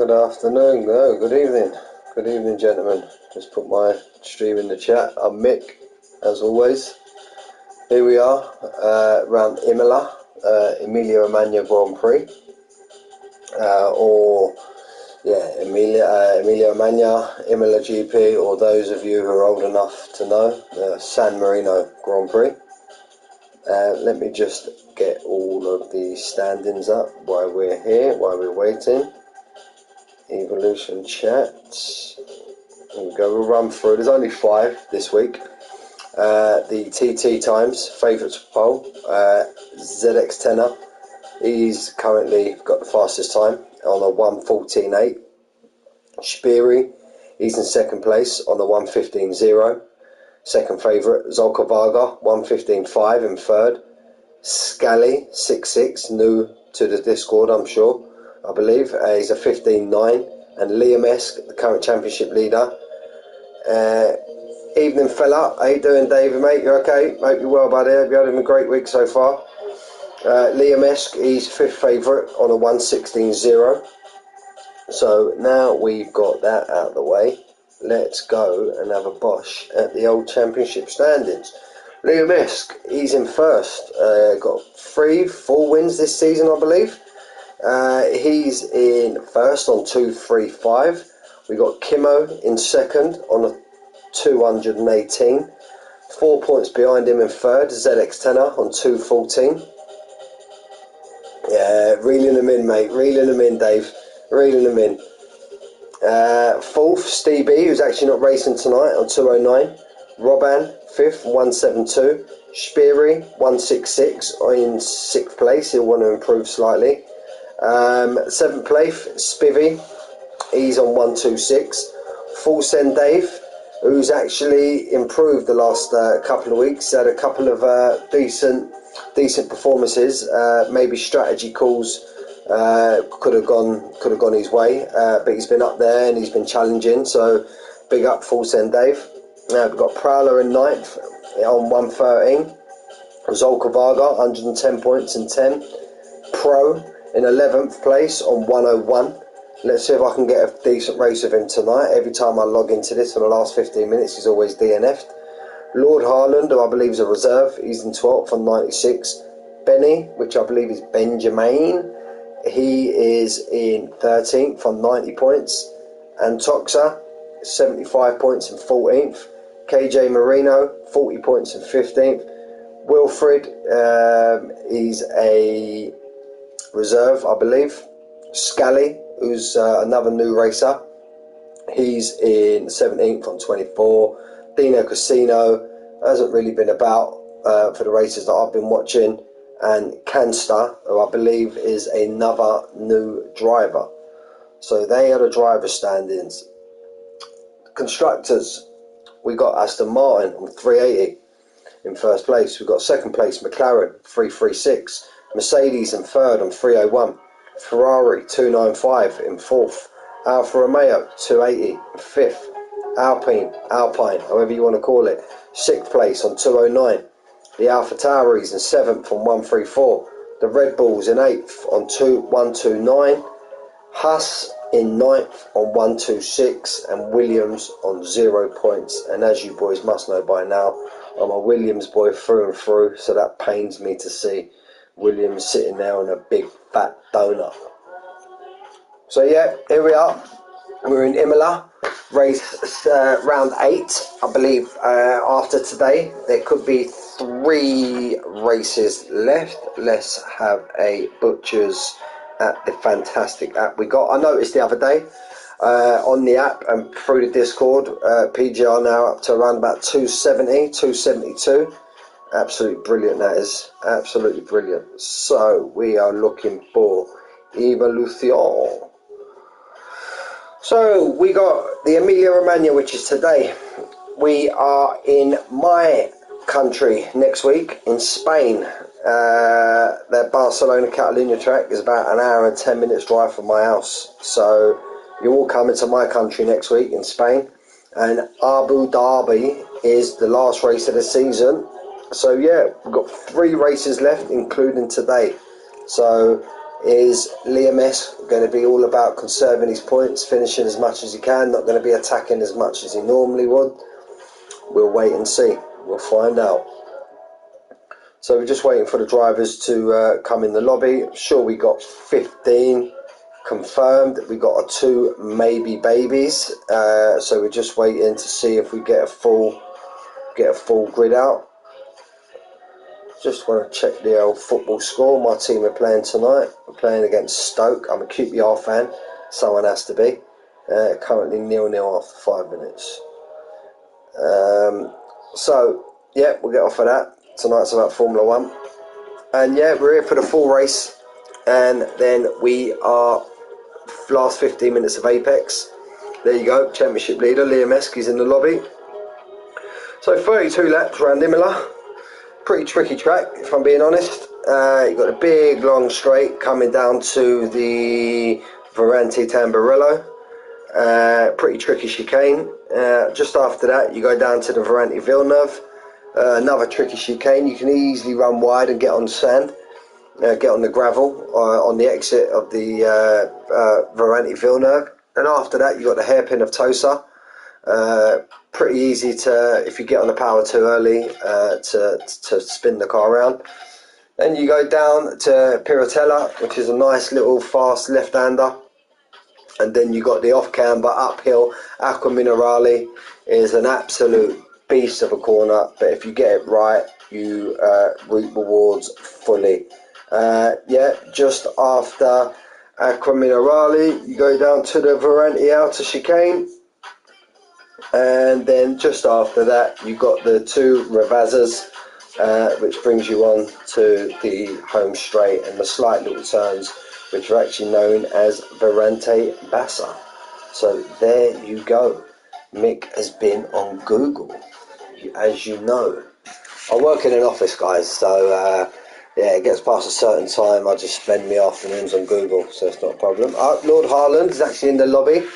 Good afternoon, no, good evening. Good evening, gentlemen. Just put my stream in the chat. I'm Mick, as always. Here we are, around Imola, Emilia-Romagna Grand Prix. Emilia-Romagna, Imola GP, or those of you who are old enough to know, San Marino Grand Prix. Let me just get all of the standings up while we're here, while we're waiting. Evolution chat. Here we go, we'll run through. There's only 5 this week. The TT times, favourites poll. ZX Tenor, he's currently got the fastest time on a 1:14.8. Spiri, he's in second place on the 1:15.0. Second favourite, Zolkovaga, 1:15.5 in third. Scally, 6'6", new to the Discord, I'm sure, I believe. He's a 15.9. And Liam Esk, the current championship leader. Evening fella, how you doing, David, mate? You okay? Hope you're well, buddy. Hope you're having a great week so far. Liam Esk, he's 5th favourite on a 1:16.0. So now we've got that out of the way, let's go and have a bosh at the old championship standings. Liam Esk, he's in first. Got 3-4 wins this season, I believe. He's in first on 2:35. We got Kimmo in second on a 218. 4 points behind him in third, ZX Tenor on 2:14. Yeah, reeling them in, mate. Reeling them in, Dave. Reeling them in. Fourth, Steve B, who's actually not racing tonight, on 2:09. Robban, 5th, 1:72. Spiri, 1:66, in 6th place. He'll want to improve slightly. 7th place, Spivvy, he's on 1:26. Full Send Dave, who's actually improved the last couple of weeks, had a couple of decent performances. Maybe strategy calls could have gone his way, but he's been up there and he's been challenging. So big up Full Send Dave. We've got Prowler in 9th on 1:13. Zolkovaga, 110 points and 10. Pro in 11th place on 1:01. Let's see if I can get a decent race with him tonight. Every time I log into this for the last 15 minutes, he's always DNF'd. Lord Harland, who I believe is a reserve, he's in 12th on 96. Benny, which I believe is Benjamin, he is in 13th on 90 points. And Toxa, 75 points and 14th. KJ Marino, 40 points and 15th. Wilfred, he's a reserve, I believe. Scally, who's another new racer, he's in 17th on 24. Dino Casino hasn't really been about for the races that I've been watching. And Canster, who I believe is another new driver. So they are the driver standings. Constructors, we got Aston Martin on 380 in first place. We've got second place McLaren, 336. Mercedes in third on 301. Ferrari 295 in fourth. Alfa Romeo 280 in fifth. Alpine, however you want to call it, 6th place on 209. The Alpha Tauris in 7th on 134. The Red Bulls in 8th on 129. Haas in 9th on 126, and Williams on 0 points. And as you boys must know by now, I'm a Williams boy through and through, so that pains me to see Williams sitting there on a big fat donut. So yeah, here we are. We're in Imola, race round 8, I believe. After today, there could be 3 races left. Let's have a butchers at the fantastic app we got. I noticed the other day on the app and through the Discord, PGR now up to around about 270, 272. Absolutely brilliant, that is. Absolutely brilliant. So we are looking for Evolution. So we got the Emilia-Romagna, which is today. We are in my country next week, in Spain. The Barcelona Catalunya track is about an hour and 10 minutes drive from my house. So you're all coming to my country next week in Spain. And Abu Dhabi is the last race of the season. So yeah, we've got 3 races left, including today. So Is Liam S going to be all about conserving his points, finishing as much as he can, not going to be attacking as much as he normally would? We'll wait and see. We'll find out. So we're just waiting for the drivers to come in the lobby. I'm sure we got 15 confirmed. We got 2 maybe babies. So we're just waiting to see if we get a full grid out. Just want to check the old football score. My team are playing tonight. We're playing against Stoke. I'm a QPR fan. Someone has to be. Currently 0-0 after 5 minutes. So yeah, we'll get off of that. Tonight's about Formula 1. And yeah, we're here for the full race. And then we are last 15 minutes of Apex. There you go, championship leader, Liam Eski's in the lobby. So 32 laps around Imola. Pretty tricky track, if I'm being honest. You've got a big long straight coming down to the Varante Tamburello. Pretty tricky chicane. Just after that, you go down to the Varante Villeneuve. Another tricky chicane. You can easily run wide and get on sand, get on the gravel on the exit of the Varante Villeneuve. And after that, you've got the hairpin of Tosa. Pretty easy to, if you get on the power too early, to spin the car around. Then you go down to Piratella, which is a nice little fast left-hander. And then you got the off-camber uphill. Acqua Minerale is an absolute beast of a corner, but if you get it right, you reap rewards fully. Yeah, just after Acqua Minerale, you go down to the Varante outer chicane. And then just after that, you got the 2 Ravazas, which brings you on to the home straight and the slight little turns, which are actually known as Varante Bassa. So there you go. Mick has been on Google, as you know. I work in an office, guys, so yeah, it gets past a certain time, I just spend my afternoons on Google, so it's not a problem. Lord Harland is actually in the lobby.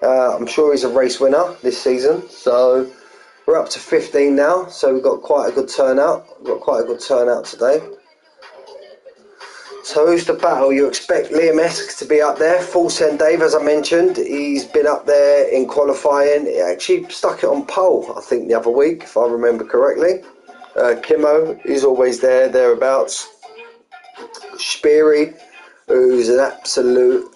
I'm sure he's a race winner this season, so we're up to 15 now, so we've got quite a good turnout. We've got quite a good turnout today. So who's the battle? You expect Liam Esk to be up there. Full Send Dave, as I mentioned, he's been up there in qualifying. He actually stuck it on pole, I think, the other week, if I remember correctly. Kimmo, he's always there, thereabouts. Speary, who's an absolute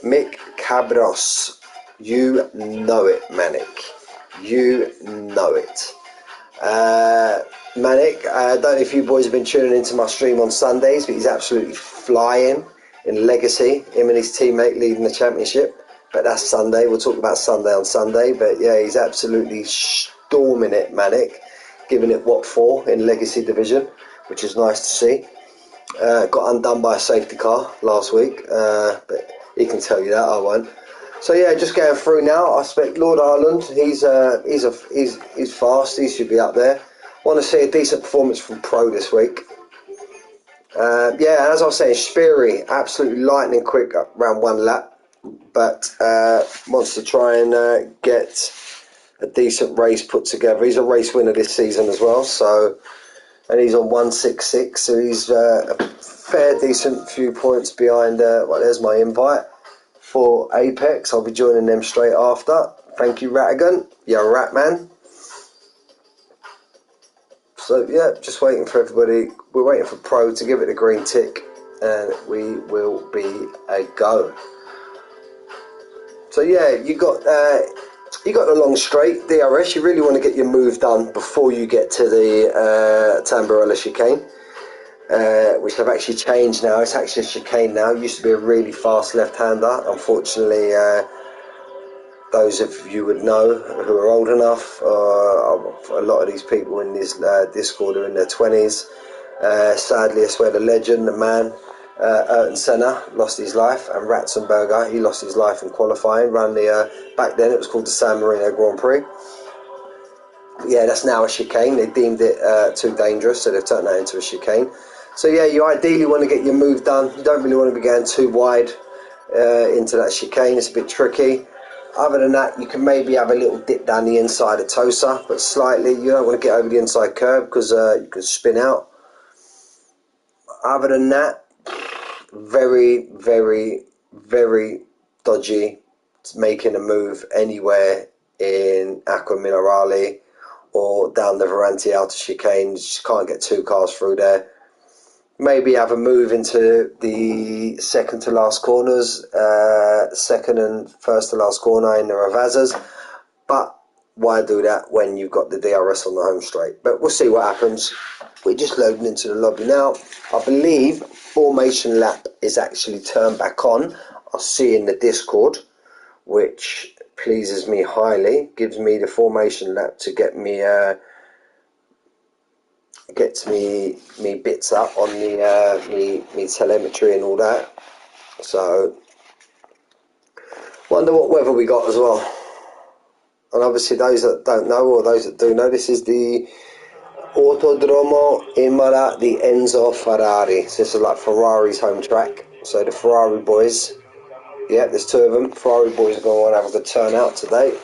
Mick Cabros. You know it, Manic. You know it. Manic, I don't know if you boys have been tuning into my stream on Sundays, but he's absolutely flying in Legacy. Him and his teammate leading the championship. But that's Sunday. We'll talk about Sunday on Sunday. But yeah, he's absolutely storming it, Manic. Giving it what for in Legacy Division, which is nice to see. Got undone by a safety car last week, but he can tell you that, I won't. So yeah, just going through now. I expect Lord Ireland. He's fast. He should be up there. Want to see a decent performance from Pro this week. Yeah, as I was saying, Speary, absolutely lightning quick around 1 lap, but wants to try and get a decent race put together. He's a race winner this season as well, so, and he's on 166, so he's a fair decent few points behind. Well, there's my invite for Apex. I'll be joining them straight after. Thank you, Ratigan. You're a rat man. So yeah, just waiting for everybody. We're waiting for Pro to give it the green tick, and we will be a go. So yeah, you got the long straight DRS. You really want to get your move done before you get to the Tamburello chicane, which have actually changed now. It's actually a chicane now. It used to be a really fast left-hander. Unfortunately, those of you would know who are old enough, a lot of these people in this Discord are in their 20s. Sadly, I swear the legend, the man, Ayrton Senna lost his life, and Ratzenberger, he lost his life in qualifying. Ran the back then it was called the San Marino Grand Prix. Yeah, that's now a chicane. They deemed it too dangerous, so they've turned that into a chicane. So yeah, you ideally want to get your move done. You don't really want to be going too wide into that chicane. It's a bit tricky. Other than that, you can maybe have a little dip down the inside of Tosa, but slightly. You don't want to get over the inside curve because you can spin out. Other than that, very, very, very dodgy making a move anywhere in Acqua Minerale or down the Verranti outer chicane. You just can't get two cars through there. Maybe have a move into the second to last corners, second and first to last corner in the Ravazas, but why do that when you've got the DRS on the home straight? But we'll see what happens. We're just loading into the lobby now. I believe formation lap is actually turned back on. I'll see in the Discord, which pleases me highly. Gives me the formation lap to get me me bits up on the me telemetry and all that. So wonder what weather we got as well. And obviously those that don't know, or those that do know, this is the Autodromo Imola di Enzo Ferrari. So this is like Ferrari's home track. So the Ferrari boys, yeah, there's two of them. Ferrari boys are going to want to have a good turnout today.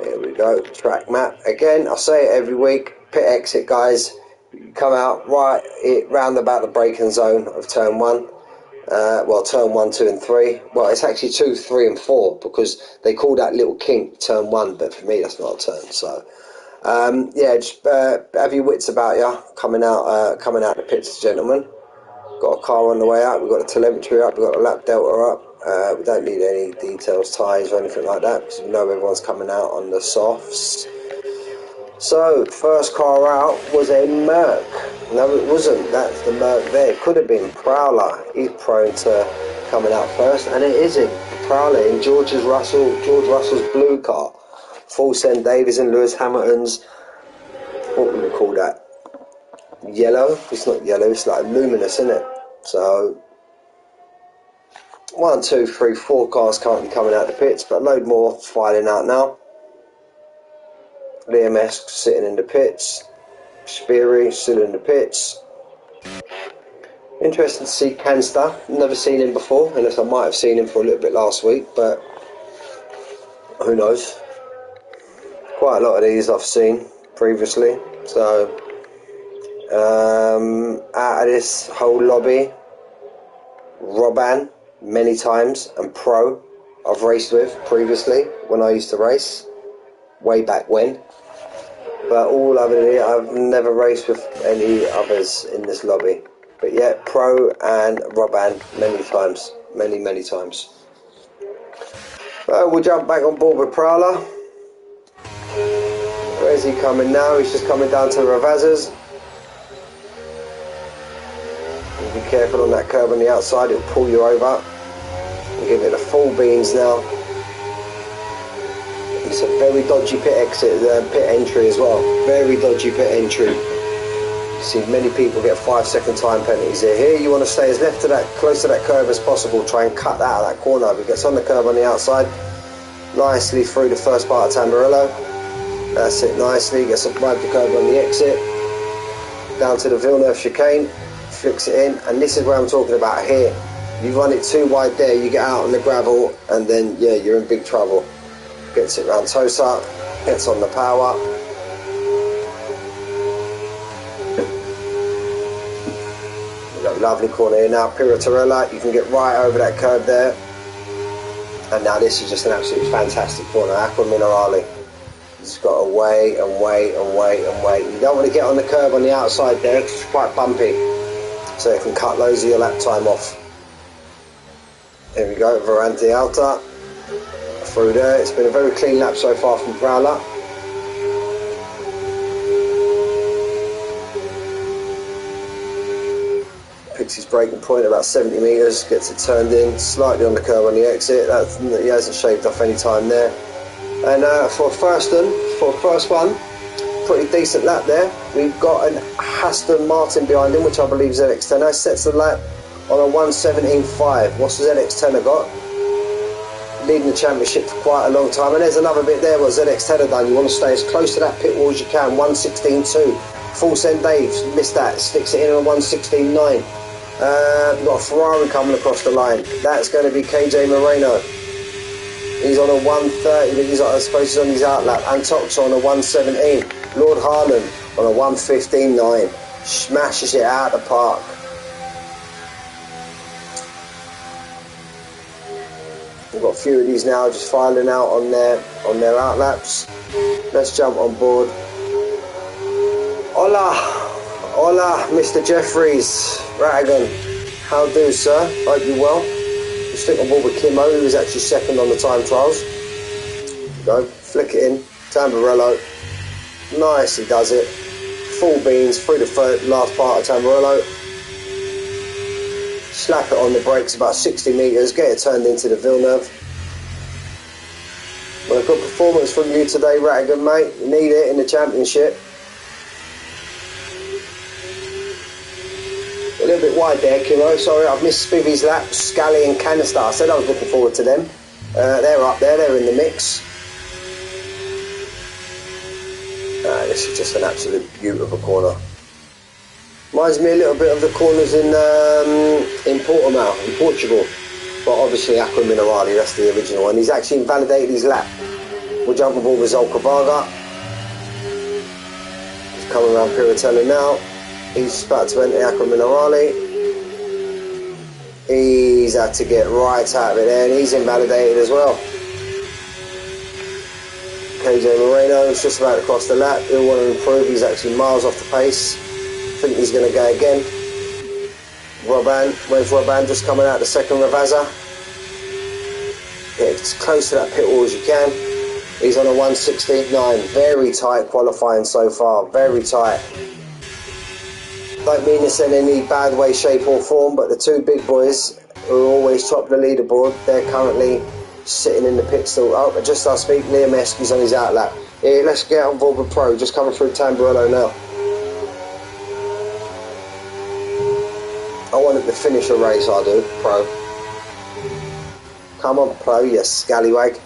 Here we go, track map. Again, I say it every week, pit exit guys, come out right round about the braking zone of turn 1. Well, turn 1, 2 and 3. Well, it's actually 2, 3 and 4 because they call that little kink turn 1, but for me that's not a turn. So yeah, just have your wits about you coming out the pits, gentlemen. Got a car on the way out, we've got the telemetry up, we've got the lap delta up. We don't need any details, tyres or anything like that because we know everyone's coming out on the softs. So, first car out was a Merc. No, it wasn't. That's the Merc there. It could have been Prowler. He's prone to coming out first, and it isn't. Prowler in George Russell's blue car. Full send Davies and Lewis Hamilton's, what would we call that? Yellow? It's not yellow, it's like luminous, isn't it? So, 1, 2, 3, 4 cars currently coming out the pits, but a load more filing out now. Liam Esk sitting in the pits. Speary still in the pits. Interesting to see Canster. Never seen him before, unless I might have seen him for a little bit last week, but who knows. Quite a lot of these I've seen previously. So out of this whole lobby, Robban many times and Pro I've raced with previously when I used to race way back when. But all other than it, I've never raced with any others in this lobby. But yeah, Pro and Robban many times. Many times. We'll jump back on board with Prowler. Where's he coming now? He's just coming down to the Ravazas. Be careful on that curb on the outside, it'll pull you over. We'll give it the full beans now. It's a very dodgy pit exit, pit entry as well. Very dodgy pit entry. You see many people get 5-second time penalties here. Here you want to stay as left to that, close to that curve as possible. Try and cut that out of that corner. If it gets on the curve on the outside, nicely through the first part of Tamburello. That's it, nicely. Gets right the curve on the exit. Down to the Villeneuve chicane. Flicks it in. And this is where I'm talking about here. You run it too wide there, you get out on the gravel, and then, yeah, you're in big trouble. Gets it round Tosa, gets on the power. We've got a lovely corner here now, Piratorella, you can get right over that curve there. And now this is just an absolutely fantastic corner, Acqua Minerale. Just got to wait and wait and wait and wait. You don't want to get on the curve on the outside there because it's quite bumpy. So you can cut loads of your lap time off. Here we go, Verranti Alta. Through there, it's been a very clean lap so far from Prowler. Picks his braking point about 70 metres, gets it turned in, slightly on the curve on the exit. He hasn't shaved off any time there. And for first one, pretty decent lap there. We've got an Aston Martin behind him, which I believe is ZX10. Sets the lap on a 1:17.5. What's the ZX10 got? Leading the championship for quite a long time, and there's another bit there what ZX10 have done. You want to stay as close to that pit wall as you can. 1:16.2. Full send Dave missed that, sticks it in on 1:16.9. We've got a Ferrari coming across the line. That's going to be KJ Moreno. He's on a 1:30, but I suppose he's on his outlap. And Tox on a 1:17. Lord Harlan on a 1:15.9. Smashes it out of the park. a few of these now just filing out on their outlaps. Let's jump on board. Hola, hola, Mr. Jeffries, Ratigan. How do, sir? Hope you're well. Just stick on board with Kimo, who was actually second on the time trials. Go, flick it in, Tamburello. Nice, he does it. Full beans through the last part of Tamburello. Slap it on the brakes about 60 metres, get it turned into the Villeneuve. Well, a good performance from you today, Ratigan, mate. You need it in the championship. A little bit wide there, Kimo. Sorry, I've missed Spivvy's lap. Scally and Canister. I said I was looking forward to them. They're up there, they're in the mix. This is just an absolute beaut of a corner. Reminds me a little bit of the corners in Portimao, in Portugal. But obviously Aqua Minerale, that's the original one. He's actually invalidated his lap. We'll jump aboard with Zolkavaga. He's coming around Piratella now. He's about to enter Aqua Minerale. He's had to get right out of it there, and he's invalidated as well. KJ Moreno is just about to cross the lap. He'll want to improve. He's actually miles off the pace. I think he's going to go again. Robban, where's Robban? Just coming out the second Ravazza. Get as close to that pit wall as you can. He's on a 169. Very tight qualifying so far. Very tight. Don't mean this in any bad way, shape or form, but the two big boys who are always top of the leaderboard, they're currently sitting in the pit still. Oh, but just as I speak, Liam Eske's on his outlap. Here, let's get on board with Pro. Just coming through Tamburello now. I want him to finish a race, I do, Pro. Come on, Pro, you scallywag.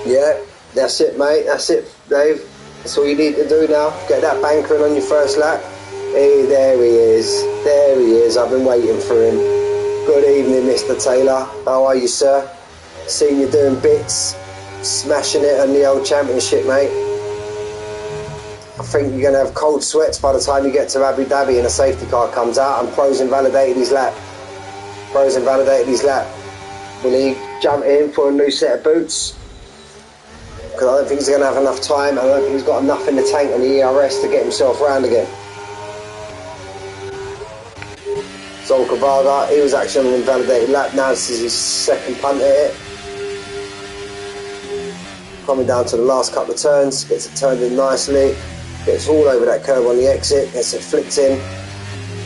Yeah, that's it, mate. That's it, Dave. That's all you need to do now. Get that banker in on your first lap. Hey, there he is. There he is. I've been waiting for him. Good evening, Mr. Taylor. How are you, sir? Seen you doing bits. Smashing it on the old championship, mate. I think you're going to have cold sweats by the time you get to Abu Dhabi and a safety car comes out, and Pro's invalidated his lap. Pro's invalidated his lap. Will he jump in for a new set of boots? Because I don't think he's going to have enough time. I don't think he's got enough in the tank on the ERS to get himself round again. Zolkavaga, he was actually on an invalidated lap. Now this is his second punt at it. Coming down to the last couple of turns, gets it turned in nicely, gets all over that curve on the exit, gets it flicked in,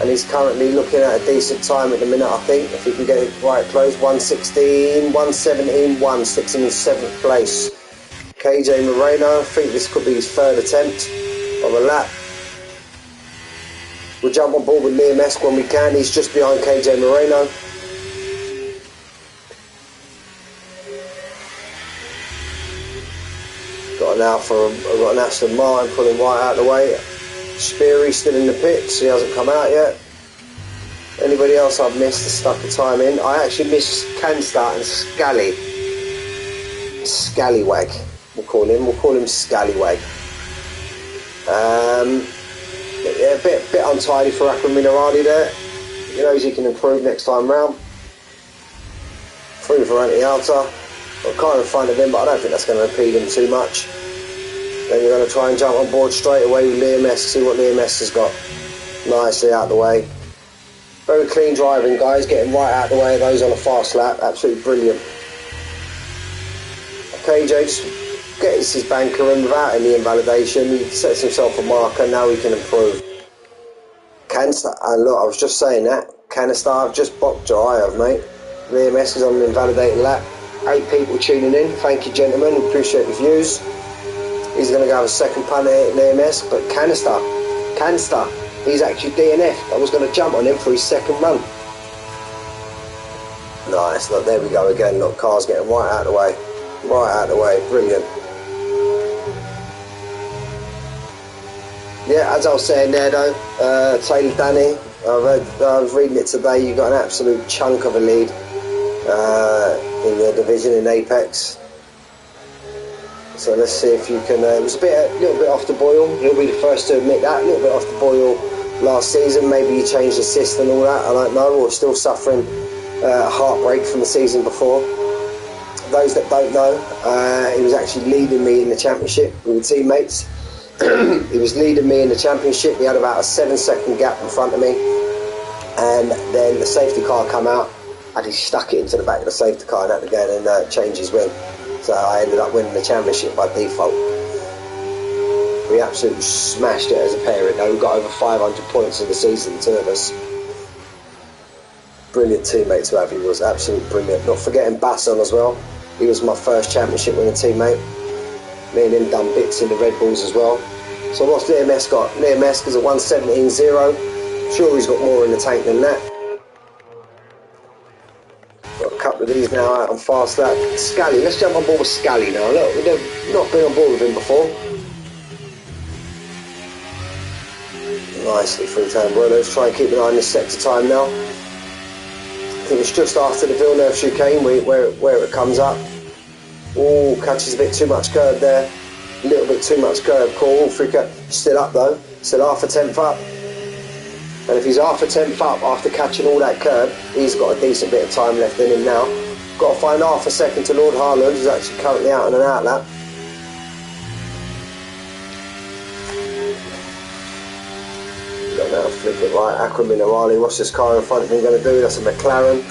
and he's currently looking at a decent time at the minute, I think, if he can get it right close. 1:16, 1:17.1, sticks him in 7th place. KJ Moreno, I think this could be his third attempt of a lap. We'll jump on board with Liam Esk when we can. He's just behind KJ Moreno. Got an Aston Martin pulling right out of the way. Speary still in the pits. He hasn't come out yet. Anybody else I've missed to stuck the time in? I actually missed Canstar and Scally. Scallywag. We'll call him Scallywag. Yeah, a bit untidy for Aqua Minerale there. He knows he can improve next time round. Through for Anti-Alta. Got a car in front of him, but I don't think that's going to impede him too much. Then you're going to try and jump on board straight away with Liam S, see what Liam S has got. Nicely out the way. Very clean driving, guys, getting right out the way of those on a fast lap. Absolutely brilliant. KJ just gets his banker in without any invalidation. He sets himself a marker, now he can improve. Canister, and look, I was just saying that. Canister, I've just bopped your eye off, mate. Liam S is on an invalidated lap. 8 people tuning in, thank you gentlemen, appreciate the views. He's going to go have a second punt at Liam S, but Canister, he's actually DNF'd. I was going to jump on him for his second run. Nice, look, there we go again. Look, car's getting right out of the way. Right out of the way, brilliant. Yeah, as I was saying there though, Taylor Danny, I was reading it today, you got an absolute chunk of a lead in the division in Apex. So let's see if you can, it was a little bit off the boil, he'll be the first to admit that, a little bit off the boil last season, maybe you changed the system and all that, I don't know, or still suffering heartbreak from the season before. Those that don't know, he was actually leading me in the championship with the teammates. He was leading me in the championship. We had about a 7-second gap in front of me, and then the safety car come out and he stuck it into the back of the safety car and had to go and change his wing. So I ended up winning the championship by default. We absolutely smashed it as a pair. We got over 500 points in the season, the two of us. Brilliant teammate to have. He was absolutely brilliant. Not forgetting Basson as well. He was my first championship winning teammate. Me and him done bits in the Red Bulls as well. So what's Liam S got? Liam S is a 117.0. Sure, he's got more in the tank than that. Got a couple of these now out on fast lap. Scally, let's jump on board with Scally now. Look, we've not been on board with him before. Nicely free-turn, bro. Let's try and keep an eye on this sector time now. I think it's just after the Villeneuve chicane where it comes up. Oh, catches a bit too much curb there. A little bit too much curb. Cool, still up though. Still half a tenth up. And if he's half a tenth up after catching all that curb, he's got a decent bit of time left in him now. Got to find half a second to Lord Harland, who's actually currently out on an out lap. Got now flip it right. Aqua Minerale. What's this car in front of him going to do? That's a McLaren.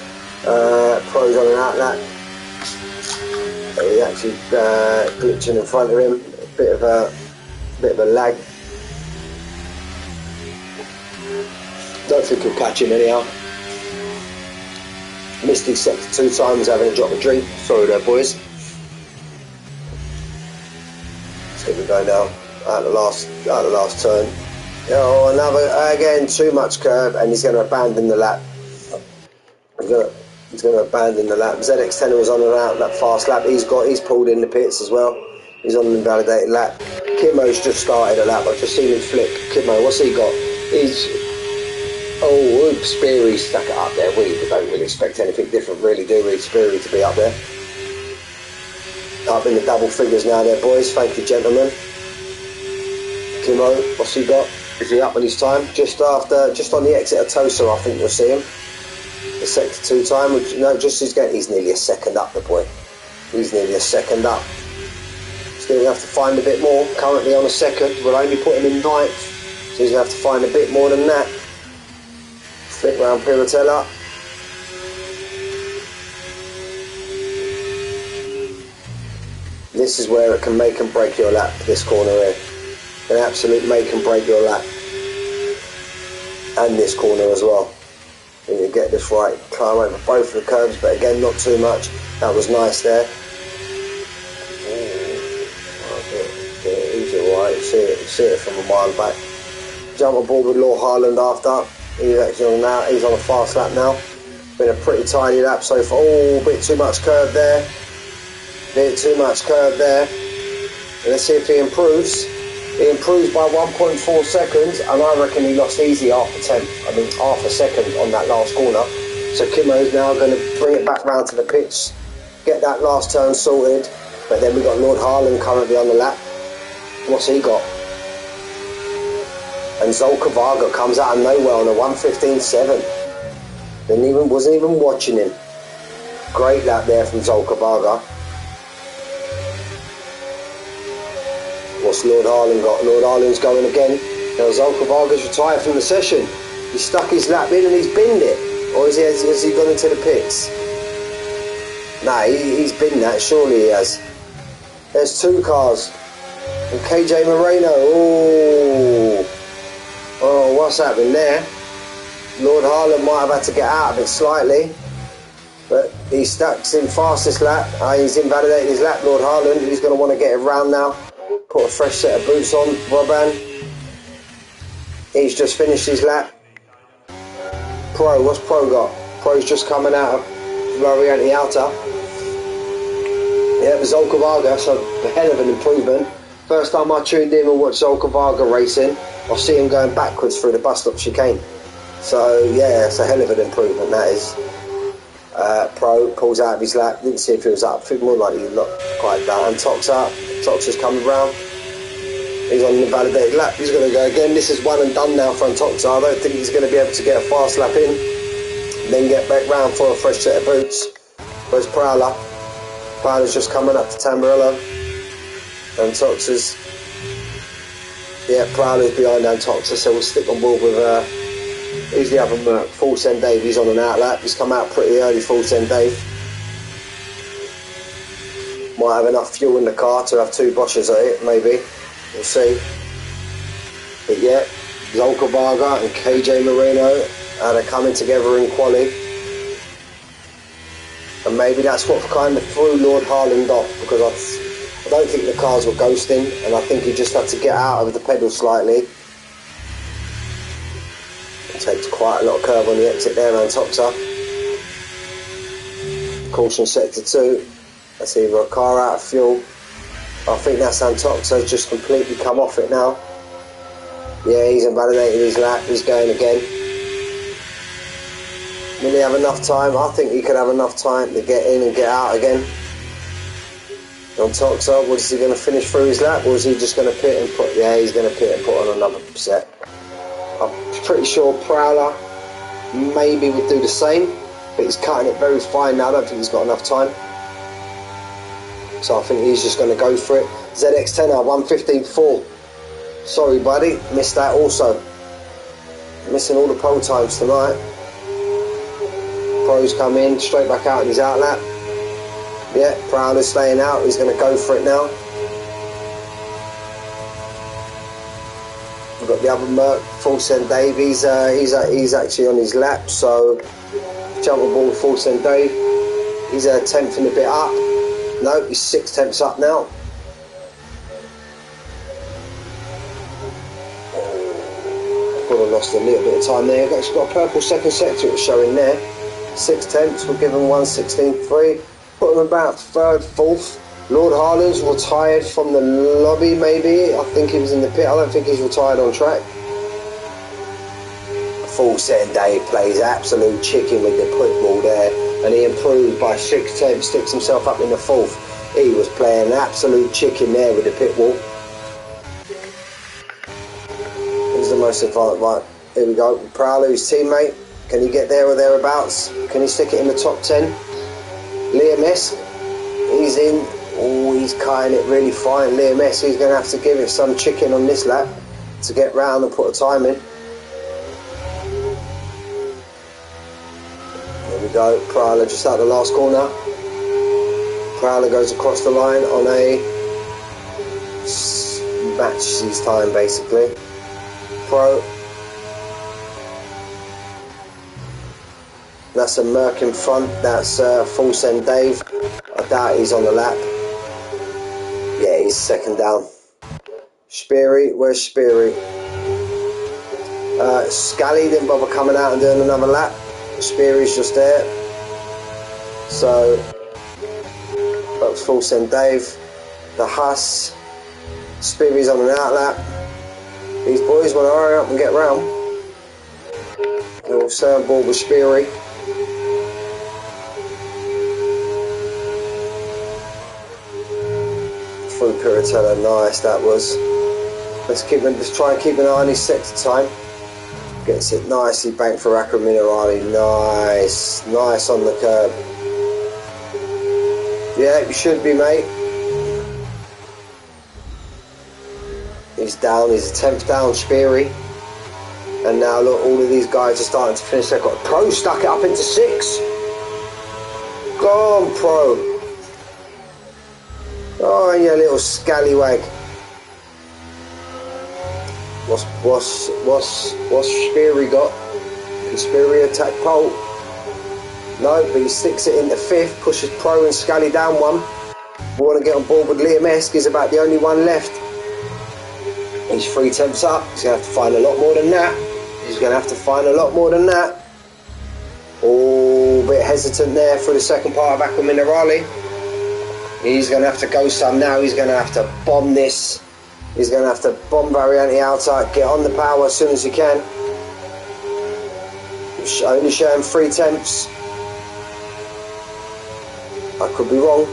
Pro's on an out lap. He's actually glitching in front of him. A bit of a lag. Don't think he'll catch him anyhow. Missed his sector 2 times, having a drop of drink. Sorry there, boys. So we go now out the last turn. Oh, another again too much curb, and he's going to abandon the lap. He's going to abandon the lap. ZX10 was on and out that fast lap. He's pulled in the pits as well. He's on an invalidated lap. Kimmo's just started a lap. I've just seen him flick. Kimmo, what's he got? Speary stuck it up there. We don't really expect anything different, really, do we? Speary to be up there. Up in the double figures now there, boys. Thank you, gentlemen. Kimmo, what's he got? Is he up on his time? Just on the exit of Tosa, I think you'll see him. The sector 2 time, he's nearly a second up, the boy. He's nearly a second up. Still going to have to find a bit more. Currently on a second, we'll only put him in 9th, so he's going to have to find a bit more than that. Flip round Piratella. This is where it can make and break your lap, this corner here. An absolute make and break your lap. And this corner as well. And you get this right, climb over both of the curves, but again, not too much. That was nice there. He's alright, see it from a mile back. Jump on board with Lord Harland after. He's actually on now. He's on a fast lap now. Been a pretty tidy lap so far. Oh, a bit too much curve there. Bit too much curve there. Let's see if he improves. He improves by 1.4 seconds, and I reckon he lost easy half a second on that last corner. So Kimmo's now going to bring it back round to the pits, get that last turn sorted. But then we've got Lord Harland currently on the lap. What's he got? And Zolka Varga comes out of nowhere on a 1:15.7. Wasn't even watching him. Great lap there from Zolka Varga. What's Lord Harland got? Lord Harland's going again. Now Zolka Varga's retired from the session. He stuck his lap in and he's binned it. Or has he gone into the pits? Nah, he's binned that. Surely he has. There's 2 cars. And KJ Moreno. Oh, what's happening there? Lord Harland might have had to get out of it slightly. But he stacks in fastest lap. He's invalidated his lap, Lord Harland. He's going to want to get it round now. Put a fresh set of boots on, Robban. He's just finished his lap. Pro, what's Pro got? Pro's just coming out of Lorienti Alta. Yeah, Zolka Varga, so a hell of an improvement. First time I tuned in and watched Zolka Varga racing, I see him going backwards through the bus stop chicane. So yeah, it's a hell of an improvement, that is. Pro pulls out of his lap, didn't see if he was up, I think more likely he's not quite down. Tox up, Tox is coming round. He's on the validated lap, he's going to go again. This is one and done now from Tox. I don't think he's going to be able to get a fast lap in. then get back round for a fresh set of boots. Where's Prowler? Prowler's just coming up to Tamburello. Antoxa's, yeah, Prowler's behind Antoxa, so we'll stick on board with who's the other Merc? Full Send Dave. He's on an outlap. He's come out pretty early, Full Send Dave. Might have enough fuel in the car to have 2 Bosches at it, maybe. We'll see. But yeah, Zolka Varga and KJ Marino are coming together in quali. And maybe that's what kind of threw Lord Harland off, because I don't think the cars were ghosting, and I think he just had to get out of the pedal slightly. It takes quite a lot of curve on the exit there, Antoxa. Caution sector 2. That's either a car out of fuel. I think that's Antoxa's just completely come off it now. Yeah, he's invalidated his lap. He's going again. Will he have enough time? I think he could have enough time to get in and get out again. Antoxa, was he going to finish through his lap, or is he just going to pit and put? Yeah, he's going to pit and put on another set. I'm pretty sure Prowler maybe would do the same, but he's cutting it very fine now. I don't think he's got enough time. So I think he's just going to go for it. ZX10R 1:15.4. Sorry, buddy, missed that also. Missing all the pole times tonight. Pro's come in, straight back out in his outlap. Yeah, Prowler's staying out. He's going to go for it now. We've got the other Merc, Full Send Dave. He's actually on his lap, so jump aboard Full Send Dave. He's a 10th and a bit up. No, he's 6 tenths up now. Could have lost a little bit of time there. He's actually got a purple second sector it's showing there. 6 tenths, we'll give him 1:16.3. Put him about 3rd, 4th. Lord Harland's retired from the lobby, maybe. I think he was in the pit. I don't think he's retired on track. Full Send Dave plays absolute chicken with the pit ball there, and he improved by 6 tenths, sticks himself up in the 4th. He was playing absolute chicken there with the pit wall. He's the most advanced. Right, here we go. Prowler, his teammate. Can he get there or thereabouts? Can he stick it in the top 10? Liam S, he's in. Oh, he's cutting it really fine. Liam S, he's going to have to give it some chicken on this lap to get round and put a time in. There we go. Prowler just out the last corner. Prowler goes across the line on a match his time basically. Pro. That's a Merc in front. That's Full Send Dave. I doubt he's on the lap. Yeah, he's 2nd down. Speary, where's Speary? Scally didn't bother coming out and doing another lap. Speary's just there. So that's Full Send Dave. The Huss. Speary's on an outlap. These boys want to hurry up and get round. We'll stay on board with Speary. Through Piratella, nice that was. Let's try and keep an eye on his sector time. Gets it nicely banked for Acro Minerali. Nice, nice on the curb. Yeah, you should be, mate. He's down, he's 10th down, Speary. And now look, all of these guys are starting to finish. They've got Pro stuck it up into 6. Go on, Pro. Oh, you little scallywag. What's Speary got? Can Speary attack pole? No, but he sticks it into 5th, pushes Pro and Scally down 1. We want to get on board with Liam Esk. He's about the only one left. He's 3 tenths up. He's going to have to find a lot more than that. He's going to have to find a lot more than that. Oh, a bit hesitant there for the second part of Acqua Minerale. He's going to have to go some now. He's going to have to bomb this. He's going to have to bomb Variante outside. Get on the power as soon as he can. Only showing 3 tenths. I could be wrong.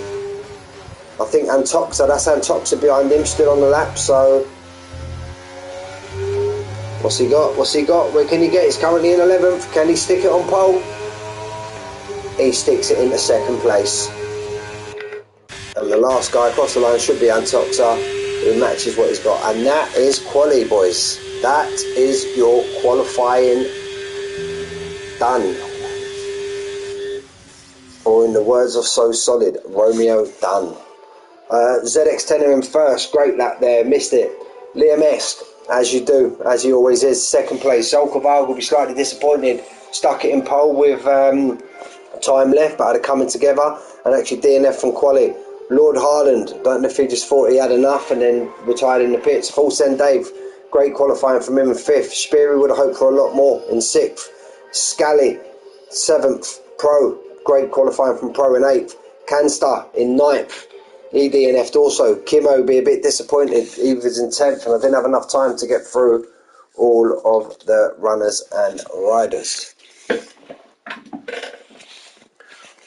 I think Antoxa, that's Antoxa behind him, still on the lap, so... What's he got? What's he got? Where can he get? He's currently in 11th. Can he stick it on pole? he sticks it into second place. And the last guy across the line should be Antoxa, who matches what he's got. And that is quali, boys. That is your qualifying done. Or in the words of So Solid, Romeo done. ZX10 in first, great lap there, missed it. Liam Esk, as you do, as he always is, second place. Zolkoval will be slightly disappointed, stuck it in pole with time left, but had it coming together, and actually DNF from quali. Lord Harland, don't know if he just thought he had enough and then retired in the pits. Full send Dave, great qualifying from him in fifth. Speary would have hoped for a lot more in sixth. Scally, seventh. Pro, great qualifying from Pro in eighth. Canstar in ninth. He DNF'd also. Kimo be a bit disappointed. He was in 10th and I didn't have enough time to get through all of the runners and riders.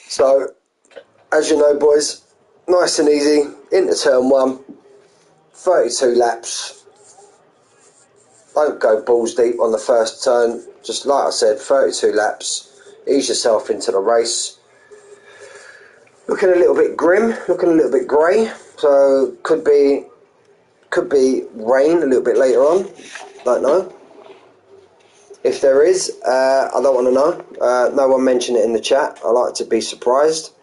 So, as you know, boys, nice and easy into turn one. 32 laps. Don't go balls deep on the first turn. Just like I said, 32 laps. Ease yourself into the race. Looking a little bit grim, looking a little bit grey, so could be rain a little bit later on, don't know. If there is, I don't want to know. No one mentioned it in the chat. I like to be surprised.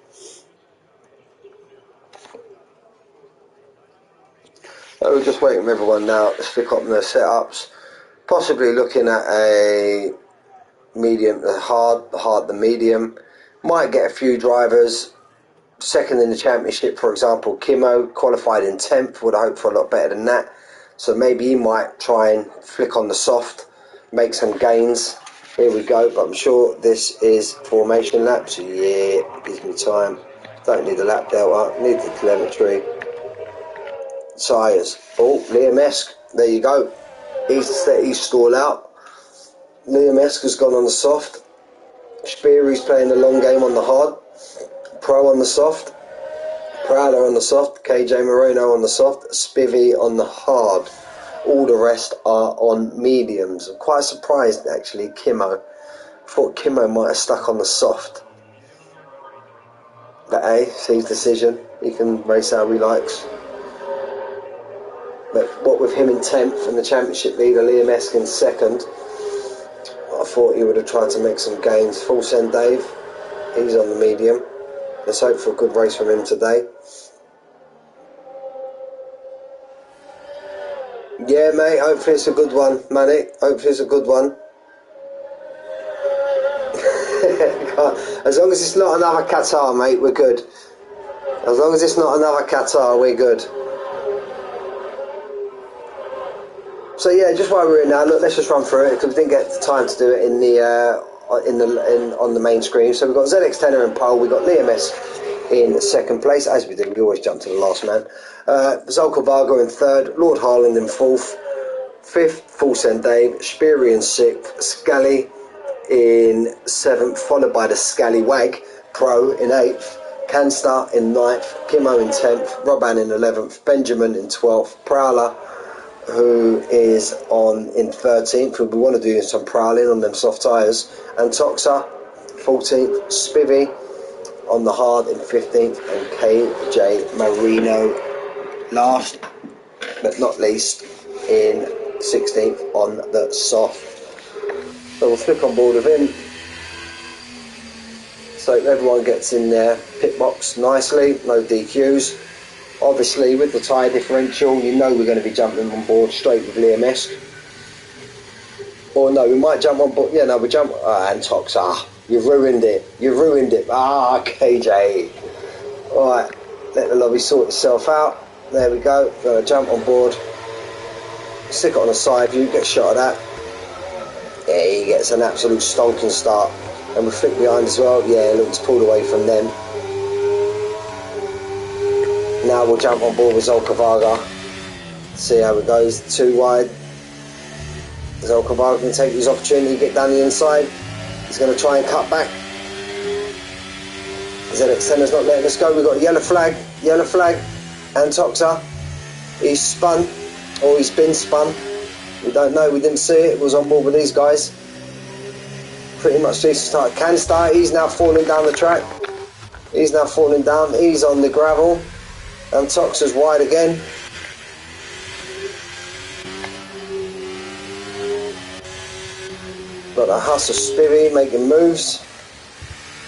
So we're just waiting for everyone now to stick up their setups. Possibly looking at a medium, the hard, the medium. Might get a few drivers. Second in the championship, for example, Kimo qualified in 10th, would hope for a lot better than that. So maybe he might try and flick on the soft, make some gains. Here we go, but I'm sure this is formation lap, so yeah, gives me time. Don't need the lap delta, need the telemetry. Tyres. Oh, Liam Esk, there you go. He's stalled out. Liam Esk has gone on the soft. Speary's playing the long game on the hard. Pro on the soft, Prowler on the soft, KJ Moreno on the soft, Spivvy on the hard. All the rest are on mediums. I'm quite surprised actually, Kimo. Thought Kimo might have stuck on the soft. But hey, it's his decision. He can race how he likes. But what with him in 10th and the championship leader Liam Esk in second, I thought he would have tried to make some gains. Full send Dave, he's on the medium. Let's hope for a good race from him today. Yeah, mate, hopefully it's a good one, Manny. Hopefully it's a good one. As long as it's not another Qatar, mate, we're good. As long as it's not another Qatar, we're good. So yeah, just while we're in now, look, let's just run through it because we didn't get the time to do it in the on the main screen. So we've got ZX10 in pole, we've got Liam Esk in second place, as we do, we always jump to the last man. Zolko Vargo in third, Lord Harland in fourth, fifth, Full Send Dave, Speary in sixth, Scally in seventh, followed by the Scallywag Pro in eighth, Canstar in ninth, Kimo in 10th, Roban in 11th, Benjamin in 12th, Prowler, who is on in 13th, we want to do some prowling on them soft tyres, and Toxa 14th, Spivvy on the hard in 15th, and KJ Marino last but not least in 16th on the soft. So we'll flick on board with him so everyone gets in their pit box nicely, no DQs. Obviously, with the tyre differential, you know we're going to be jumping on board straight with Liam Esk. Or no, we might jump on board. Yeah, no, we jump. And Tox. You've ruined it. You've ruined it. KJ. Alright, let the lobby sort itself out. There we go. Going to jump on board. Stick it on the side view, get a shot of that. Yeah, he gets an absolute stonking start. And we flick behind as well. Yeah, look, he's pulled away from them. Now we'll jump on board with Zolkovaga. See how it goes. Too wide. Zolkovaga can take his opportunity to get down the inside. He's going to try and cut back. ZX10's not letting us go. We've got a yellow flag, and Toxa. He's spun, or he's been spun. We don't know, we didn't see it. It was on board with these guys. pretty much decent start. Can start, he's now falling down the track. He's now falling down, he's on the gravel. And Toxa's wide again. Got a hustle Spivvy making moves.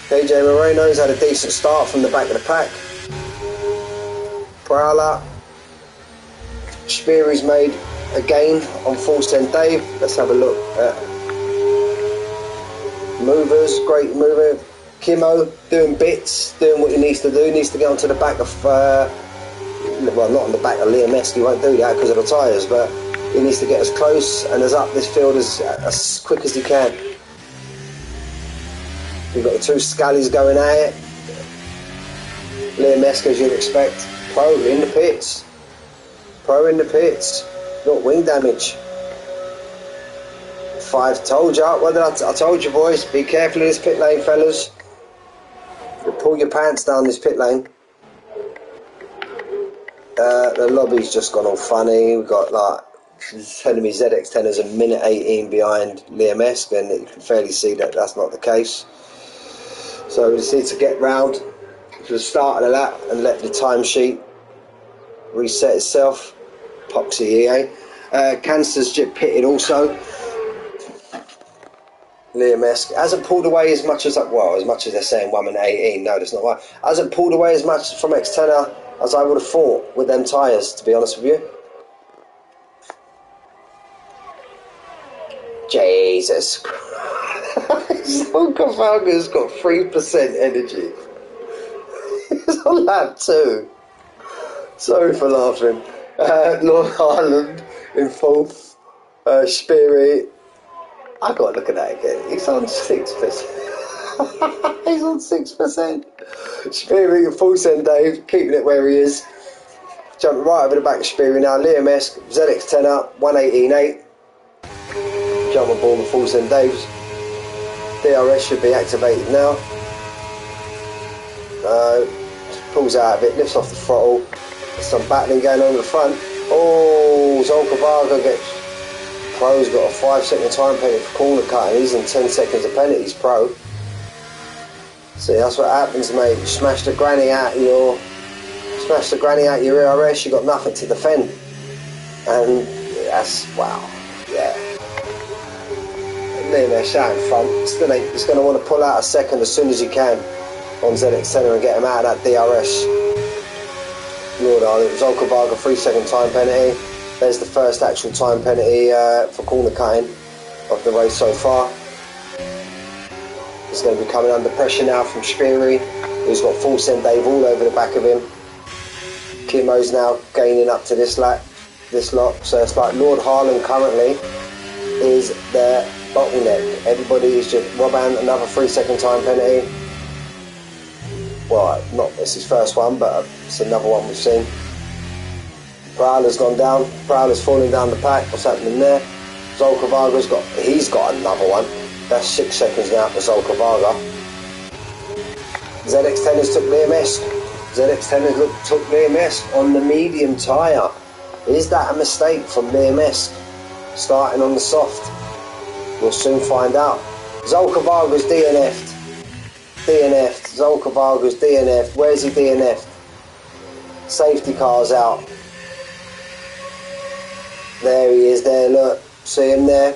KJ Moreno's had a decent start from the back of the pack. Prowler. Speary's made a gain on full send Dave. Let's have a look at movers. Great mover. Kimo doing bits, doing what he needs to do. He needs to get onto the back of, well, not on the back of Liam Esk. He won't do that because of the tyres, but he needs to get as close and as up this field as quick as he can. We've got the two Scallies going at it. Liam Esk, as you'd expect. Pro in the pits. Pro in the pits. Got wing damage. 5, told you. What did I told you, boys. Be careful in this pit lane, fellas. You pull your pants down this pit lane. The lobby's just gone all funny. We've got like telling me ZX10 is a minute 18 behind Liam Esk, and you can fairly see that that's not the case. So we just need to get round to the start of the lap and let the timesheet reset itself. Poxy EA. Cancer's just pitted also. Liam Esk hasn't pulled away as much as, well, as much as they're saying 1 minute 18. No, that's not right. Hasn't pulled away as much from X10 as I would have thought with them tyres, to be honest with you. Jesus Christ. Zonkovalga's got 3% energy. He's on lap 2. Sorry for laughing. Lord Harland in 4th. Speary. I got to look at that again. He's on 6%. He's on 6%. Speary in full send Dave, keeping it where he is. Jumping right over the back of Speary now. Liam Esk, ZX10 up, 118.8. Jump on board with full send Dave's. DRS should be activated now. Pulls out of it, lifts off the throttle. There's some battling going on at the front. Oh, Zonkovalga gets. Pro's got a 5-second time penalty for corner cutting. He's in 10 seconds of penalties, Pro. See, that's what happens, mate. You smash the granny out your ERS, you got nothing to defend. And that's, wow, yeah. Near there, shout in front. Still ain't, he's going to want to pull out a second as soon as he can on ZX10 and get him out of that DRS. Lord, Zonkovalga 3-second time penalty. There's the first actual time penalty for corner cutting of the race so far. He's going to be coming under pressure now from Speary, who's got full send Dave all over the back of him. Kimo's now gaining up to this lot. So it's like Lord Harlan currently is the bottleneck. Everybody is just Robban, another 3-second time penalty. Well, not it's his first one, but it's another one we've seen. Prowler's gone down. Prowler's falling down the pack. What's happening there? Zonkovalga's he's got another one. That's 6 seconds now for Zonkovalga. ZX10 has took Liam Esk. ZX10 has took Liam Esk on the medium tyre. Is that a mistake from Liam Esk? Starting on the soft. We'll soon find out. Zonkovalga's DNF'd. Zonkovalga's DNF'd. Where's he DNF'd? Safety car's out. There he is there, look. See him there?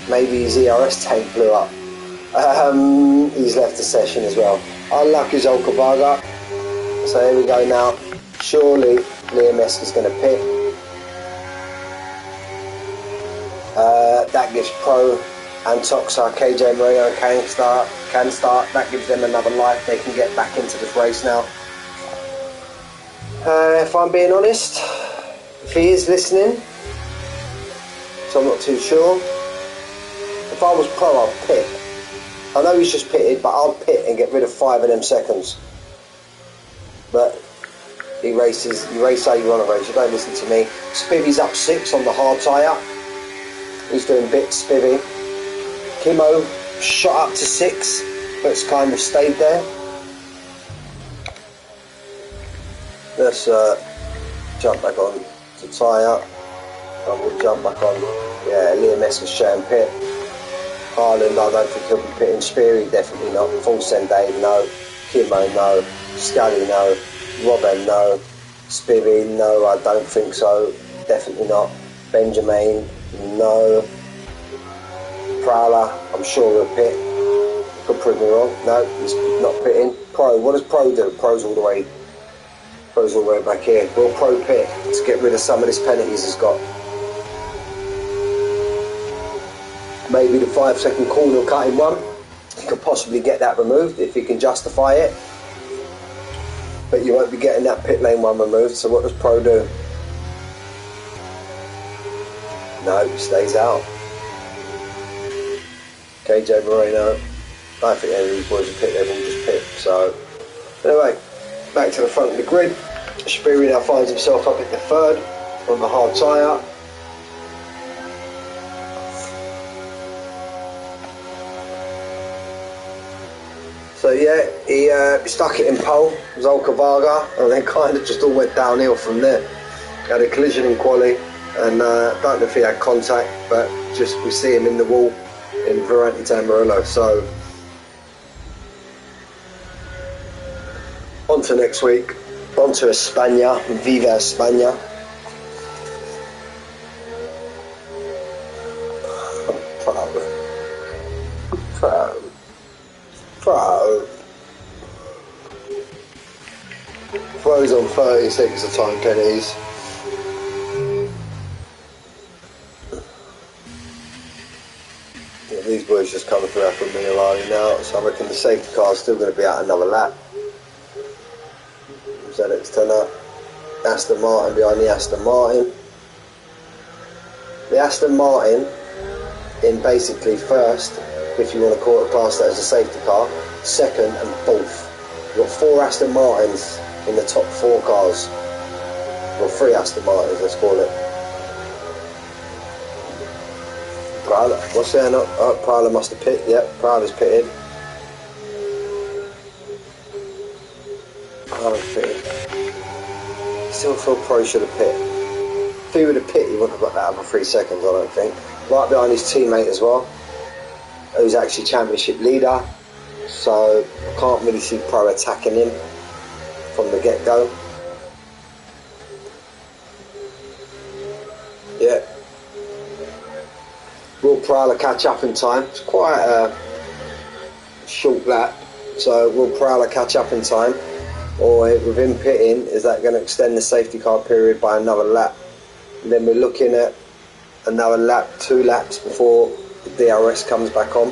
Maybe his ERS tank blew up. He's left the session as well. Unlucky Zonkovalga. So here we go now. Surely Liam Esk is going to pit. That gives Pro and Toxa, KJ Moreno can start. That gives them another life. They can get back into this race now. If I'm being honest, if he is listening, so I'm not too sure. If I was Pro, I'd pit. I know he's just pitted, but I'll pit and get rid of 5 of them seconds. But you race how you want to race. You don't listen to me. Spivvy's up 6 on the hard tyre. He's doing bits, Spivvy. Kimo shot up to 6, but it's kind of stayed there. Let's jump back on to tyre. And we'll jump back on. Yeah, Liam Esk is showing pit. Ireland, I don't think he'll be pitting. Speary, definitely not. Full send Dave, no. Kimo, no. Scully, no. Robin, no. Spivvy, no, I don't think so. Definitely not. Benjamin, no. Prowler, I'm sure he'll pit. Could prove me wrong. No, he's not pitting. Pro, what does Pro do? Pro's all the way back here. Will Pro pit to get rid of some of this penalties he's got? Maybe the 5-second corner cutting one. He could possibly get that removed if he can justify it. But you won't be getting that pit lane one removed, so what does Pro do? No, he stays out. KJ Moreno. I think any of these boys will pit, they've all just pit. So, anyway, back to the front of the grid. Speary now finds himself up at the third on the hard tyre. So yeah, he stuck it in pole, Zolka Varga, and then kind of just all went downhill from there. Had a collision in quali, and don't know if he had contact, but just we see him in the wall in Ferranti Tamburello. So on to next week, on to España, Viva España. Pro. Pro's on 36 of time pennies. Yeah, these boys just coming through after Minerali now, so I reckon the safety car's still going to be out another lap. ZX10 Aston Martin behind the Aston Martin. The Aston Martin in basically first, if you want to call it class that as a safety car, second and fourth. You've got 4 Aston Martins in the top 4 cars. Well, 3 Aston Martins, let's call it. Prowler, what's there? Oh, Prowler must have pitted. Yep, Prowler's pitted. Prowler's pitted. Still feel Pro should have pitted. If he would have pitted, he wouldn't have got that other 3 seconds, I don't think. Right behind his teammate as well, who's actually championship leader, so I can't really see Pro attacking him from the get-go. Yeah. Will Prowler catch up in time? It's quite a short lap, so will Prowler catch up in time? Or with him pitting, is that going to extend the safety car period by another lap? And then we're looking at another lap, 2 laps before the DRS comes back on.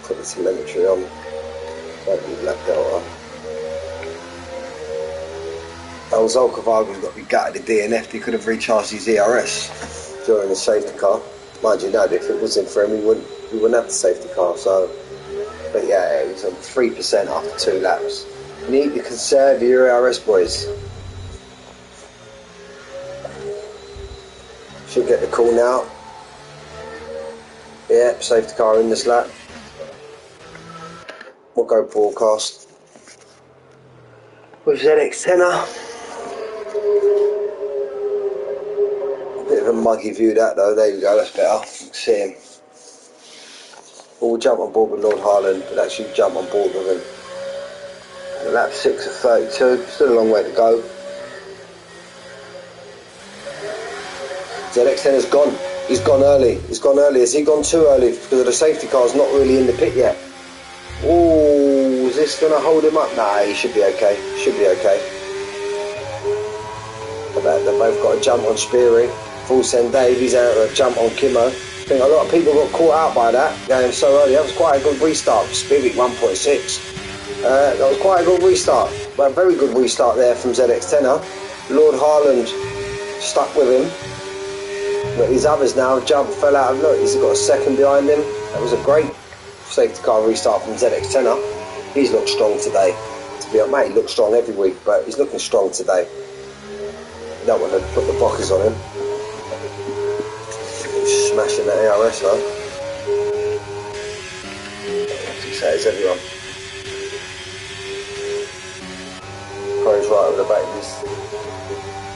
Put the telemetry on. Don't need lap delta. Oh, Zolka Varga's got to be gutted the DNF. He could have recharged his ERS during the safety car. Mind you, no, if it wasn't for him, he wouldn't have the safety car. So, but yeah, it was on 3% after 2 laps. You need to conserve your ERS, boys. Should get the call now. Yeah, safety car in this lap. We'll go broadcast with ZX10. A bit of a muggy view that though. There you go, that's better. You can see him. We'll jump on board with Lord Harland, but actually jump on board with him. Lap 6 of 32, still a long way to go. ZX10 has gone. He's gone early. He's gone early. Has he gone too early? Because the safety car's not really in the pit yet. Oh, is this going to hold him up? Nah, he should be okay. Should be okay. They've both got a jump on Speary. Full send Dave. He's out of a jump on Kimo. I think a lot of people got caught out by that, going so early. That was quite a good restart for Speary, 1.6. That was quite a good restart. But a very good restart there from ZX10. Lord Harland stuck with him. But these others now fell out of look. He's got a second behind him. That was a great safety car restart from ZX10. He's looked strong today. To be honest, mate, he looks strong every week, but he's looking strong today. You don't want to put the blockers on him. He's smashing that ARS though. As he says, everyone. Pro's right over the back of this.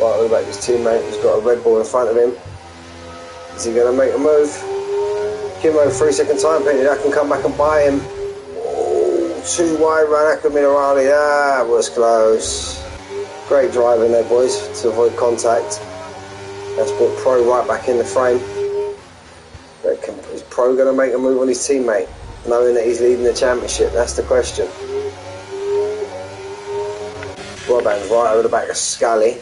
Right, look back his teammate who's got a Red Bull in front of him. Is he going to make a move? Kimo, 3 second time penalty, that can come back and buy him. Oh, too wide run, Akko Minerali, that was close. Great driving there, boys, to avoid contact. That's put Pro right back in the frame. Is Pro going to make a move on his teammate, knowing that he's leading the championship? That's the question. Robban's right over the back of Scully.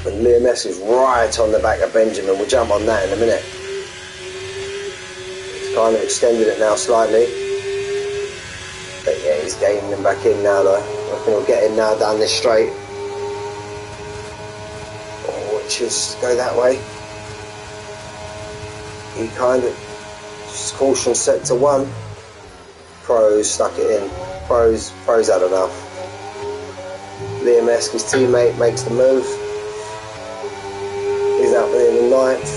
And Liam S is right on the back of Benjamin. We'll jump on that in a minute. He's kind of extended it now slightly. But yeah, he's gaining him back in now though. I reckon he'll get in now down this straight. Which is go that way. He kind of just caution sector 1. Pro's stuck it in. Pro's had enough. Liam S, his teammate, makes the move. He's out there in the 9th.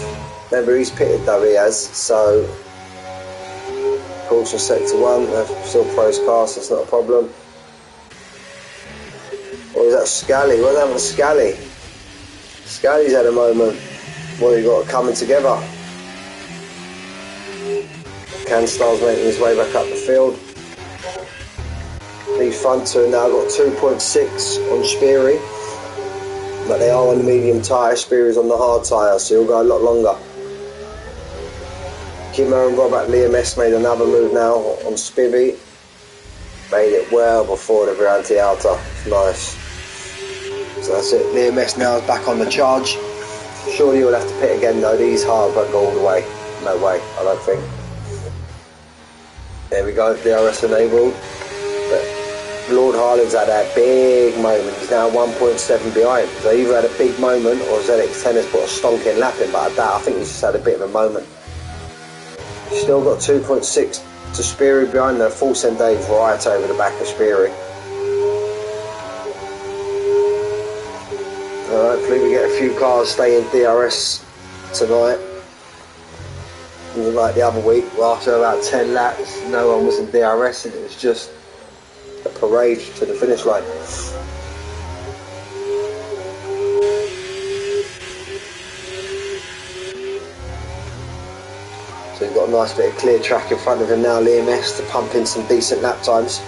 Remember, he's pitted though, he has, so caution sector 1, still Pro's car, so it's not a problem. Or is that Scally? What happened to Scally? Scally's had a moment. What he got coming together. Canstar's making his way back up the field. These front two now got 2.6 on Speary. But they are on the medium tyre, Speary's on the hard tyre, so he'll go a lot longer. Kimo and Robert Liam S made another move now on Spivvy. Made it well before the Brianti Alta. It's nice. So that's it, Liam S now is back on the charge. Surely he'll have to pit again though, these hard won't go all the way. No way, I don't think. There we go, DRS enabled. But Lord Harlan's had a big moment. He's now 1.7 behind. So either had a big moment or ZX10 has put a stonking lap in, but I think he's just had a bit of a moment. Still got 2.6 to Speary behind there. Full send Dave right over the back of Speary. Hopefully we get a few cars stay in DRS tonight. Like the other week, after about 10 laps, no one was in DRS and it was just a parade to the finish line. So he's got a nice bit of clear track in front of him now, Liam S, to pump in some decent lap times.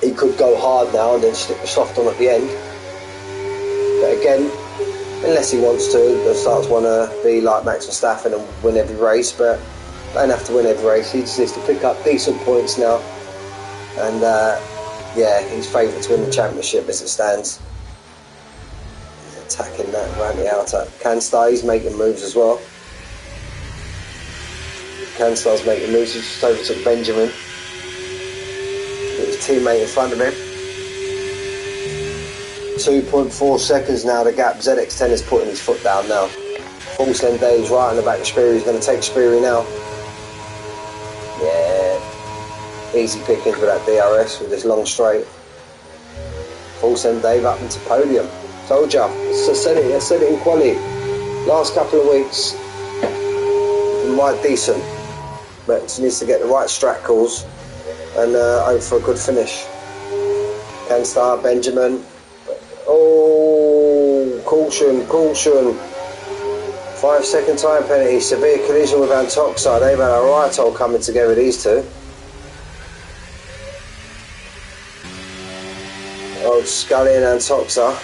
He could go hard now and then stick the soft on at the end. But again, unless he wants to, the starts want to be like Max Verstappen and win every race, but don't have to win every race. He just needs to pick up decent points now. And yeah, he's favourite to win the championship as it stands. He's attacking that around the outer. Canstar, he's making moves as well. Canstar's making moves. He just overtook Benjamin. Got his teammate in front of him. 2.4 seconds now, the gap. ZX10 is putting his foot down now. Full send Dave's right on the back of Speary. He's going to take Speary now. Yeah, easy pickings with that DRS with this long straight. Full send Dave up into podium. Told ya, I said it in quali. Last couple of weeks, been right decent, but he needs to get the right strat calls and hope for a good finish. Canstar, Benjamin. Oh, caution. 5 second time penalty, severe collision with Antoxa. They've had a right old coming together, these two. Old Scully and Antoxa.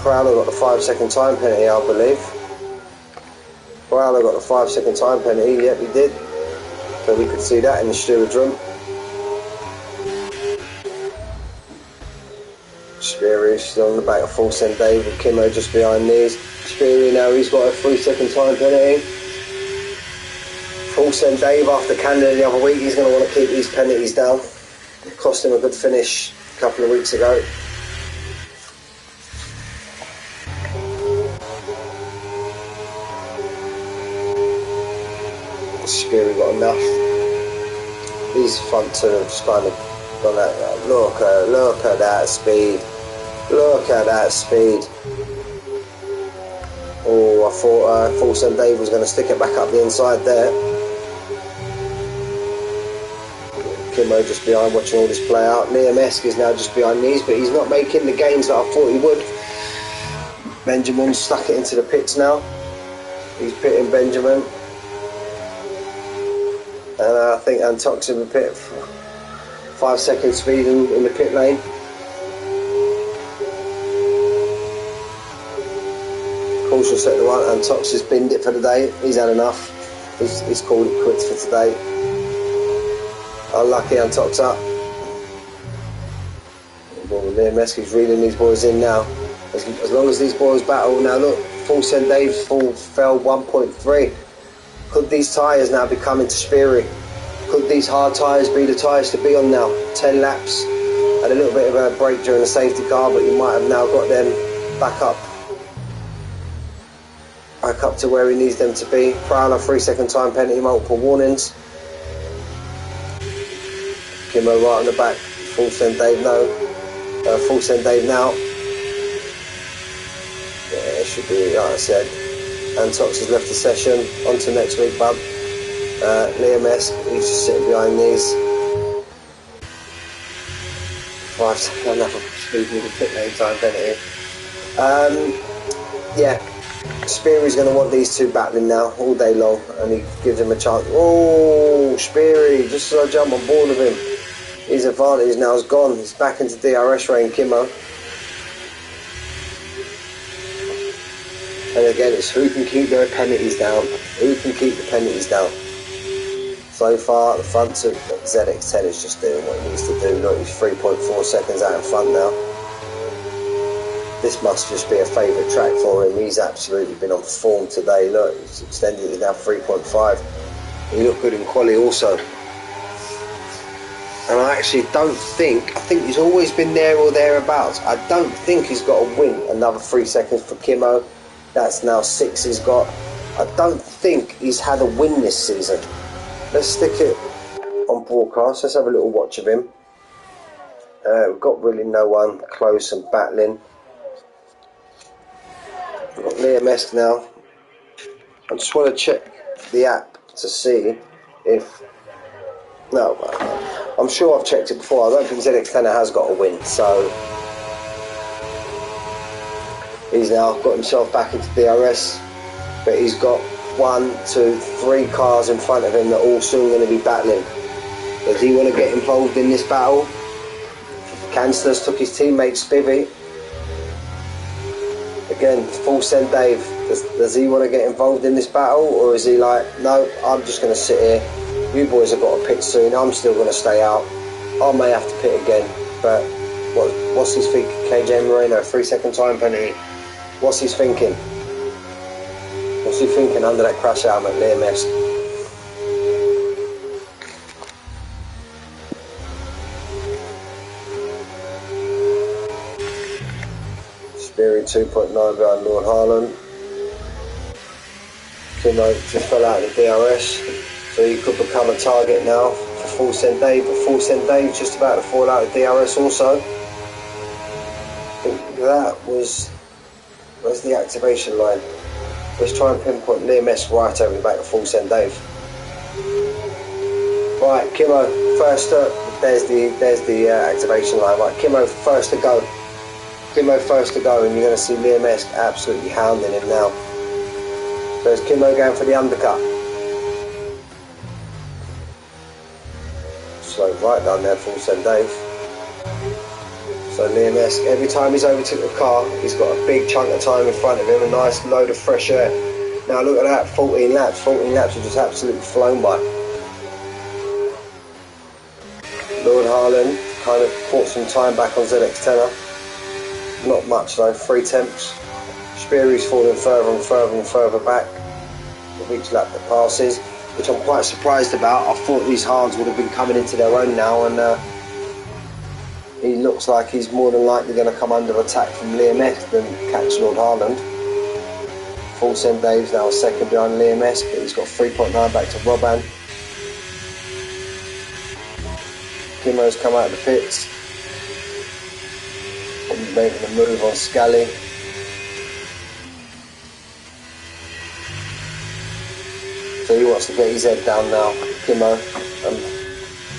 Prowler got the 5 second time penalty, I believe. Prowler got the 5 second time penalty, yep he did. So we could see that in the steward's room. Speary still on the back of full send Dave with Kimo just behind these. Speary now, he's got a 3 second time penalty. Full send Dave after Canada the other week, he's going to want to keep these penalties down. It cost him a good finish a couple of weeks ago. Speary got enough. These front two have just kind of gone out there. Look at that speed. Look at that speed. Oh, I thought Full Send Dave was going to stick it back up the inside there. Kimmo just behind watching all this play out. Liam Esk is now just behind these, but he's not making the gains that I thought he would. Benjamin stuck it into the pits now. He's pitting Benjamin. And I think Antox in the pit. 5 seconds speed in the pit lane. Caution set the one. Antox has binned it for the day. He's had enough. He's called it quits for today. Unlucky Antox up. Well, Liam Esk is reeling these boys in now. As long as these boys battle. Now look, Full Send Dave fell 1.3. Could these tyres now be coming to Speary? Could these hard tyres be the tyres to be on now? 10 laps. Had a little bit of a break during the safety car, but you might have now got them back up to where he needs them to be. Prowler 3-second time penalty, multiple warnings. Kimmo right on the back. Full Send Dave no. Full Send Dave now. Yeah, it should be like I said. Antox has left the session. On to next week, bub. Liam Esk, he's just sitting behind these. 5 seconds, another speed with the pit lane time penalty. Yeah, Speary's going to want these two battling now all day long, and he gives him a chance. Oh, Speary, just as I jump on board with him, his advantage now is gone. He's back into DRS range, Kimmo. And again, it's who can keep their penalties down. Who can keep the penalties down? So far, the front ZX10 is just doing what he needs to do. Look, he's 3.4 seconds out in front now. This must just be a favourite track for him. He's absolutely been on form today. Look, he's extended it now 3.5. He looked good in quali also. And I actually don't think, I think he's always been there or thereabouts. I don't think he's got to win another 3 seconds for Kimmo. That's now 6 he's got. I don't think he's had a win this season. Let's stick it on broadcast. Let's have a little watch of him. We've got really no one close and battling. We've got Liam Esk now. I just want to check the app to see if... No, I'm sure I've checked it before. I don't think ZX10 has got a win, so... He's now got himself back into DRS, but he's got 1, 2, 3 cars in front of him that are all soon going to be battling. Does he want to get involved in this battle? Canslers took his teammate Spivey. Again, Full Send Dave. Does he want to get involved in this battle, or is he like, no, I'm just going to sit here. You boys have got to pit soon. I'm still going to stay out. I may have to pit again, but what's his thinking? KJ Moreno, 3 second time penalty. What's he thinking? What's he thinking under that crash helmet, Liam Esk? Speary 2.9 behind Lord Harlan. Kimmo just fell out of the DRS, so he could become a target now for Full Send Dave, but Full Send Dave just about to fall out of DRS also. I think that was... Where's the activation line? Let's try and pinpoint Liam Esk right over the back of Full Send Dave. Right, Kimmo first up. There's the activation line. Right, Kimmo first to go. Kimmo first to go, and you're going to see Liam Esk absolutely hounding him now. So it's Kimmo going for the undercut. Slow right down there, Full Send Dave. So Liam Esk, every time he's overtook the car, he's got a big chunk of time in front of him, a nice load of fresh air. Now look at that, 14 laps have just absolutely flown by. Lord Harlan kind of caught some time back on ZX10. Not much though, 3 temps. Speary's falling further and further and further back with each lap that passes, which I'm quite surprised about. I thought these hards would have been coming into their own now, and he looks like he's more than likely going to come under attack from Liam Esk than catch Lord Harland. Full Send Dave's now second behind Liam Esk, but he's got 3.9 back to Robban. Kimmo's come out of the pits. Probably making a move on Scally. So he wants to get his head down now, Kimmo.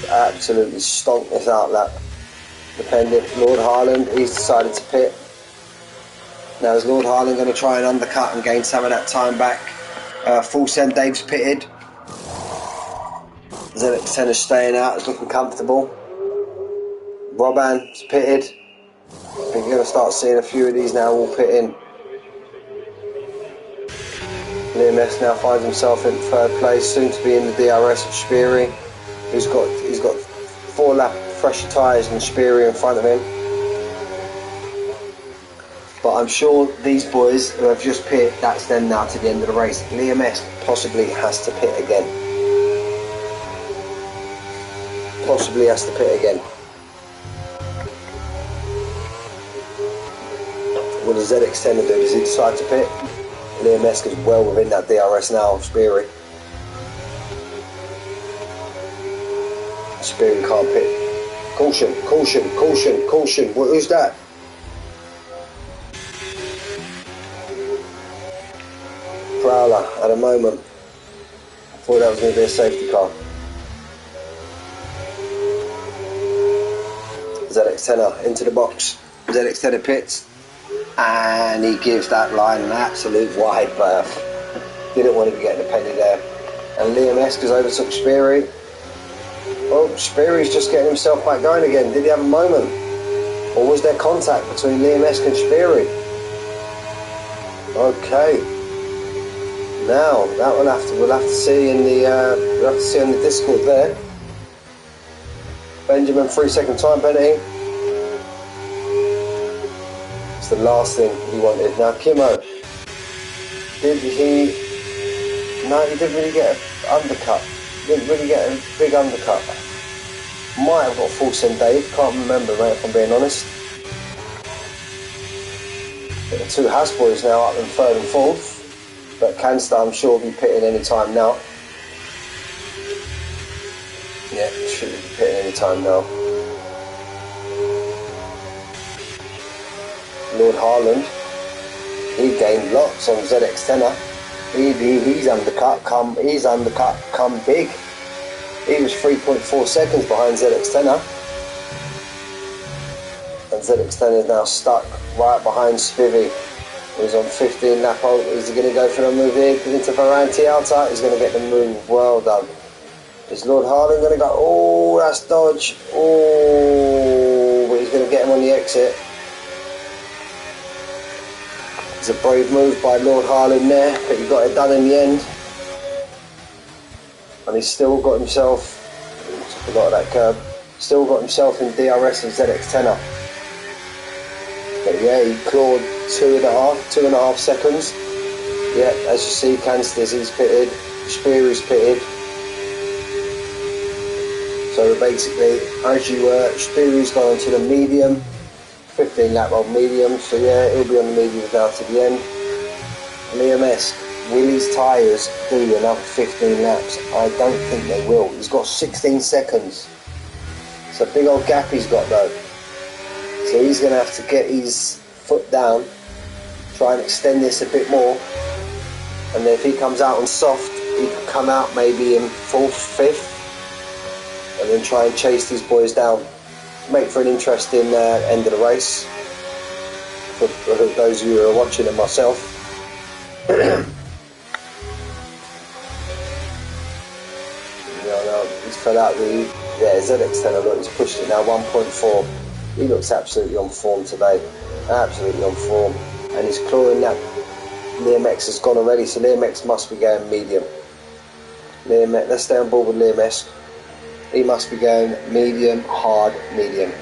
absolutely stonked this out lap. Dependent, Lord Harland, he's decided to pit. Now is Lord Harland going to try and undercut and gain some of that time back? Full send Dave's pitted. ZX10 is staying out, is looking comfortable. Roban's pitted. I think you're going to start seeing a few of these now all pit in. Liam S now finds himself in third place, soon to be in the DRS of Speary. He's got 4 lap fresher tyres than Speary in front of him. But I'm sure these boys who have just pit, that's them now to the end of the race. Liam S possibly has to pit again. Possibly has to pit again. What does ZX10 do? Does he decide to pit? Liam S is well within that DRS now of Speary. Speary can't pit. Caution, caution, caution, caution. Who's that? Prowler at a moment. I thought that was going to be a safety car. ZX10 into the box. ZX10 pits. And he gives that line an absolute wide berth. Didn't want to be getting a penny there. And Liam S goes overtook Speary. Oh, Speary's just getting himself back going again. Did he have a moment? Or was there contact between Liam S and Speary? Okay. Now that we'll have to see in the we'll have to see on the Discord there. Benjamin, 3-second time penalty. It's the last thing he wanted. Now Kimmo, did he? No, he didn't really get an undercut. Didn't really get a big undercut. Might have got full send Dave. Can't remember, mate, if I'm being honest. But the 2 Haas boys now up in 3rd and 4th. But Canster, I'm sure, will be pitting any time now. Yeah, should be pitting any time now. Lord Harland, he gained lots on ZX10. He's undercut come big. He was 3.4 seconds behind ZX10. And ZX10 is now stuck right behind Spivvy. He's on 15 lap old. Is he going to go for the move here into Varanti outside? He's going to get the move. Well done. Is Lord Harland going to go? Oh, that's dodge. Oh, but he's going to get him on the exit. It's a brave move by Lord Harland there, but he got it done in the end. And he's still got himself, a lot of that curb, still got himself in DRS and ZX10. But yeah, he clawed 2.5 seconds. Yeah, as you see, Cansters, he's pitted, Speary's pitted. So basically, as you were, Speary's gone to the medium, 15 lap old medium, so yeah, he'll be on the medium now to the end. Liam S, will his tyres do another 15 laps? I don't think they will. He's got 16 seconds. It's a big old gap he's got though. So he's going to have to get his foot down, try and extend this a bit more. And then if he comes out on soft, he could come out maybe in 4th, 5th, and then try and chase these boys down. Make for an interesting end of the race for those of you who are watching and myself. He's fell out really. Yeah, ZX10, look, he's pushed it now 1.4. He looks absolutely on form today. Absolutely on form. And he's clawing that. Liam X has gone already, so Liam X must be going medium. Liam X, let's stay on board with Liam X. He must be going medium, hard, medium.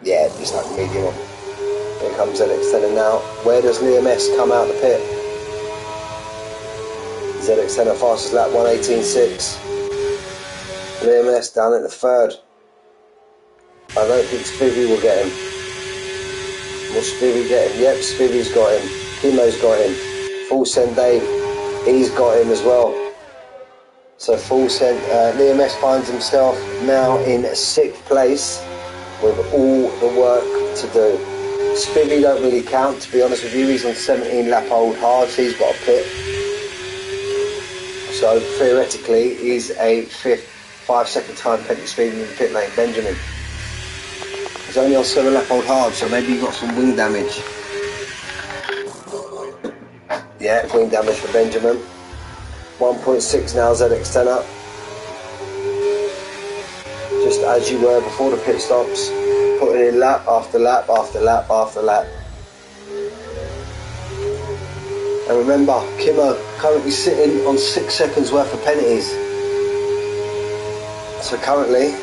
Yeah, he's like medium on. Here comes ZX10 now. Where does Liam S come out the pit? ZX10 fastest lap, 1:18.6. Liam S down at the 3rd. I don't think Spivvy will get him. Will Spivvy get him? Yep, Spivvy's got him. Kimo's got him. Full send Dave, he's got him as well. So full send, Liam S finds himself now in 6th place with all the work to do. Spivvy don't really count, to be honest with you. He's on 17 lap old hard, so he's got a pit. So theoretically, he's a fifth 5-second time penalty speed in the pit lane. Benjamin. He's only on 7-lap old hard, so maybe he got some wing damage. Yeah, wing damage for Benjamin. 1.6 now, ZX10 up. Just as you were before the pit stops, putting in lap after lap after lap after lap. And remember, Kimmo currently sitting on 6 seconds worth of penalties. So currently,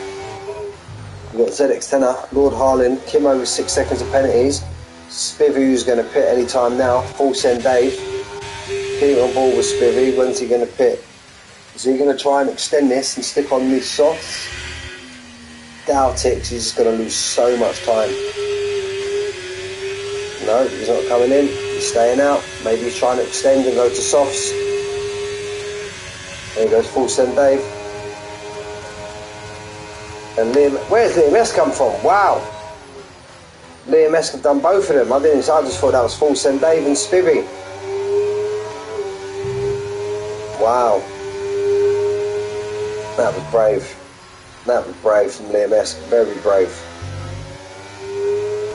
we've got ZX10er, Lord Harlan, Kimmo with 6 seconds of penalties. Spivvy, who's going to pit any time now. Full send Dave. Keep on board with Spivvy. When's he going to pit? Is he going to try and extend this and stick on these softs? Doubt it, 'cause he's just going to lose so much time. No, he's not coming in. He's staying out. Maybe he's trying to extend and go to softs. There he goes, full send Dave. And Liam, where's Liam S come from? Wow! Liam S have done both of them. I just thought that was full send Dave and Spivvy. Wow. That was brave. That was brave from Liam S. Very brave.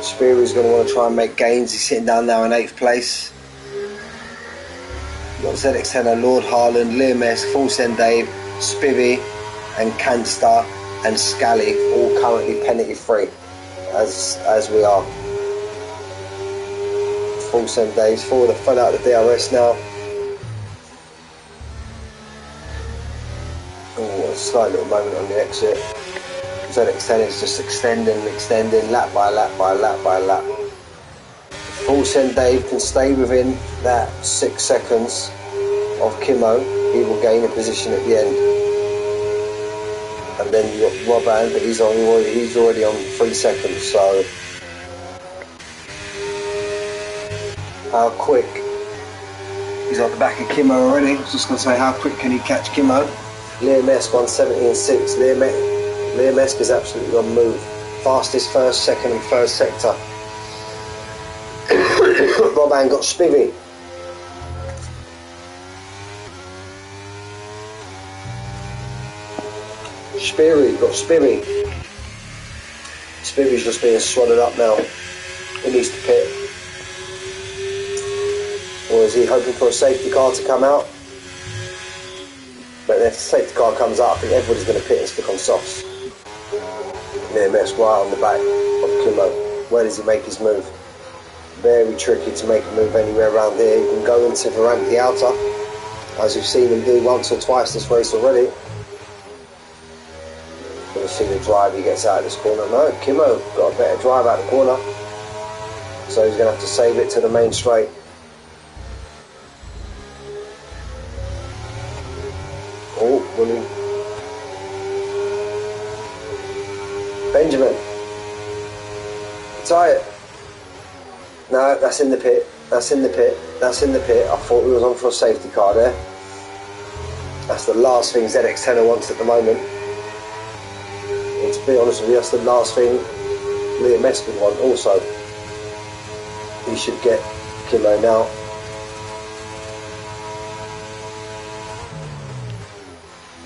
Spivvy's going to want to try and make gains. He's sitting down now in 8th place. You've got ZX10, Lord Harlan, Liam S, Full Send Dave, Spivvy and Canster and Scally all currently penalty free as we are. Full Send Dave's forward, fell out of the DRS now. Oh, a slight little moment on the exit. ZX10 is just extending, lap by lap by lap by lap. Full Send Dave can stay within that 6 seconds of Kimmo, he will gain a position at the end. And then you've got Roban, but he's already on 3 seconds, so how quick? He's at the back of Kimmo already. I was just going to say, how quick can he catch Kimmo? Liam S 170 and 6. Liam S is absolutely on the move. Fastest first, second and third sector. Roban got Spivvy. Got Spivvy. Spivvy's just being swallowed up now. He needs to pit. Or is he hoping for a safety car to come out? But if the safety car comes out, I think everybody's going to pit and stick on softs. Liam S right on the back of Kimmo. Where does he make his move? Very tricky to make a move anywhere around here. He can go into the ramp, the outer, as we've seen him do once or twice this race already. Going to see the drive he gets out of this corner. No, Kimmo got a better drive out of the corner, so he's going to have to save it to the main straight. Oh, winning. Benjamin. Tie it. No, that's in the pit. That's in the pit. That's in the pit. I thought we was on for a safety car there. That's the last thing ZX10 wants at the moment. And to be honest with you, that's the last thing Liam S would want also. He should get Kimmo now.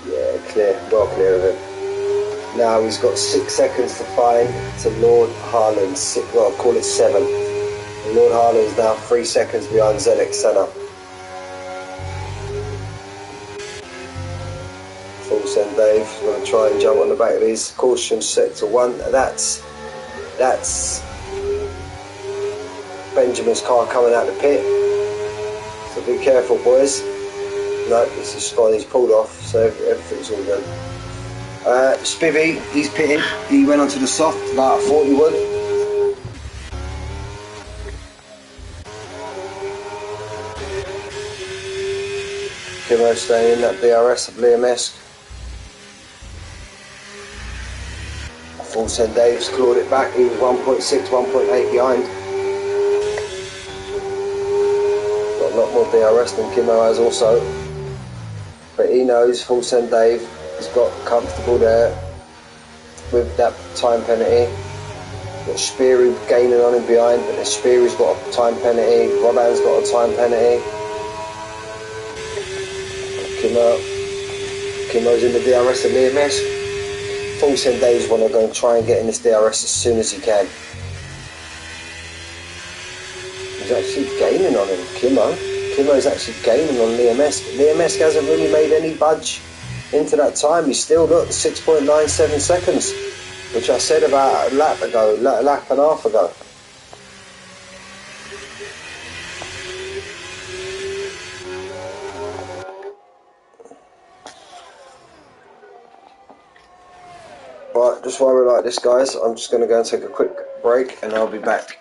Yeah, clear. Well clear of him. Now he's got 6 seconds to find to Lord Harlan. Well, I'll call it 7. And Lord Harlan's now 3 seconds behind ZX10. Full Send Dave going to try and jump on the back of his caution sector 1. That's Benjamin's car coming out of the pit. So be careful, boys. No, this is gone. He's pulled off, so everything's all good. Spivvy, he's pitted. He went onto the soft like I thought he would. Kimmo staying in that DRS of Liam S. Full Send Dave's clawed it back. He was 1.6, 1.8 behind. Got a lot more DRS than Kimmo has also. But he knows Full Send Dave has got comfortable there with that time penalty. Got Speary gaining on him behind, but then Speary's got a time penalty. Roban's got a time penalty. Kimo's in the DRS and EMS. Full send Dave's want to go and try and get in this DRS as soon as he can. He's actually gaining on him, Kimo's actually gaining on EMS. EMS hasn't really made any budge into that time. He's still got 6.97 seconds, which I said about a lap and a half ago. Right, just while we're like this, guys, I'm just going to go and take a quick break and I'll be back.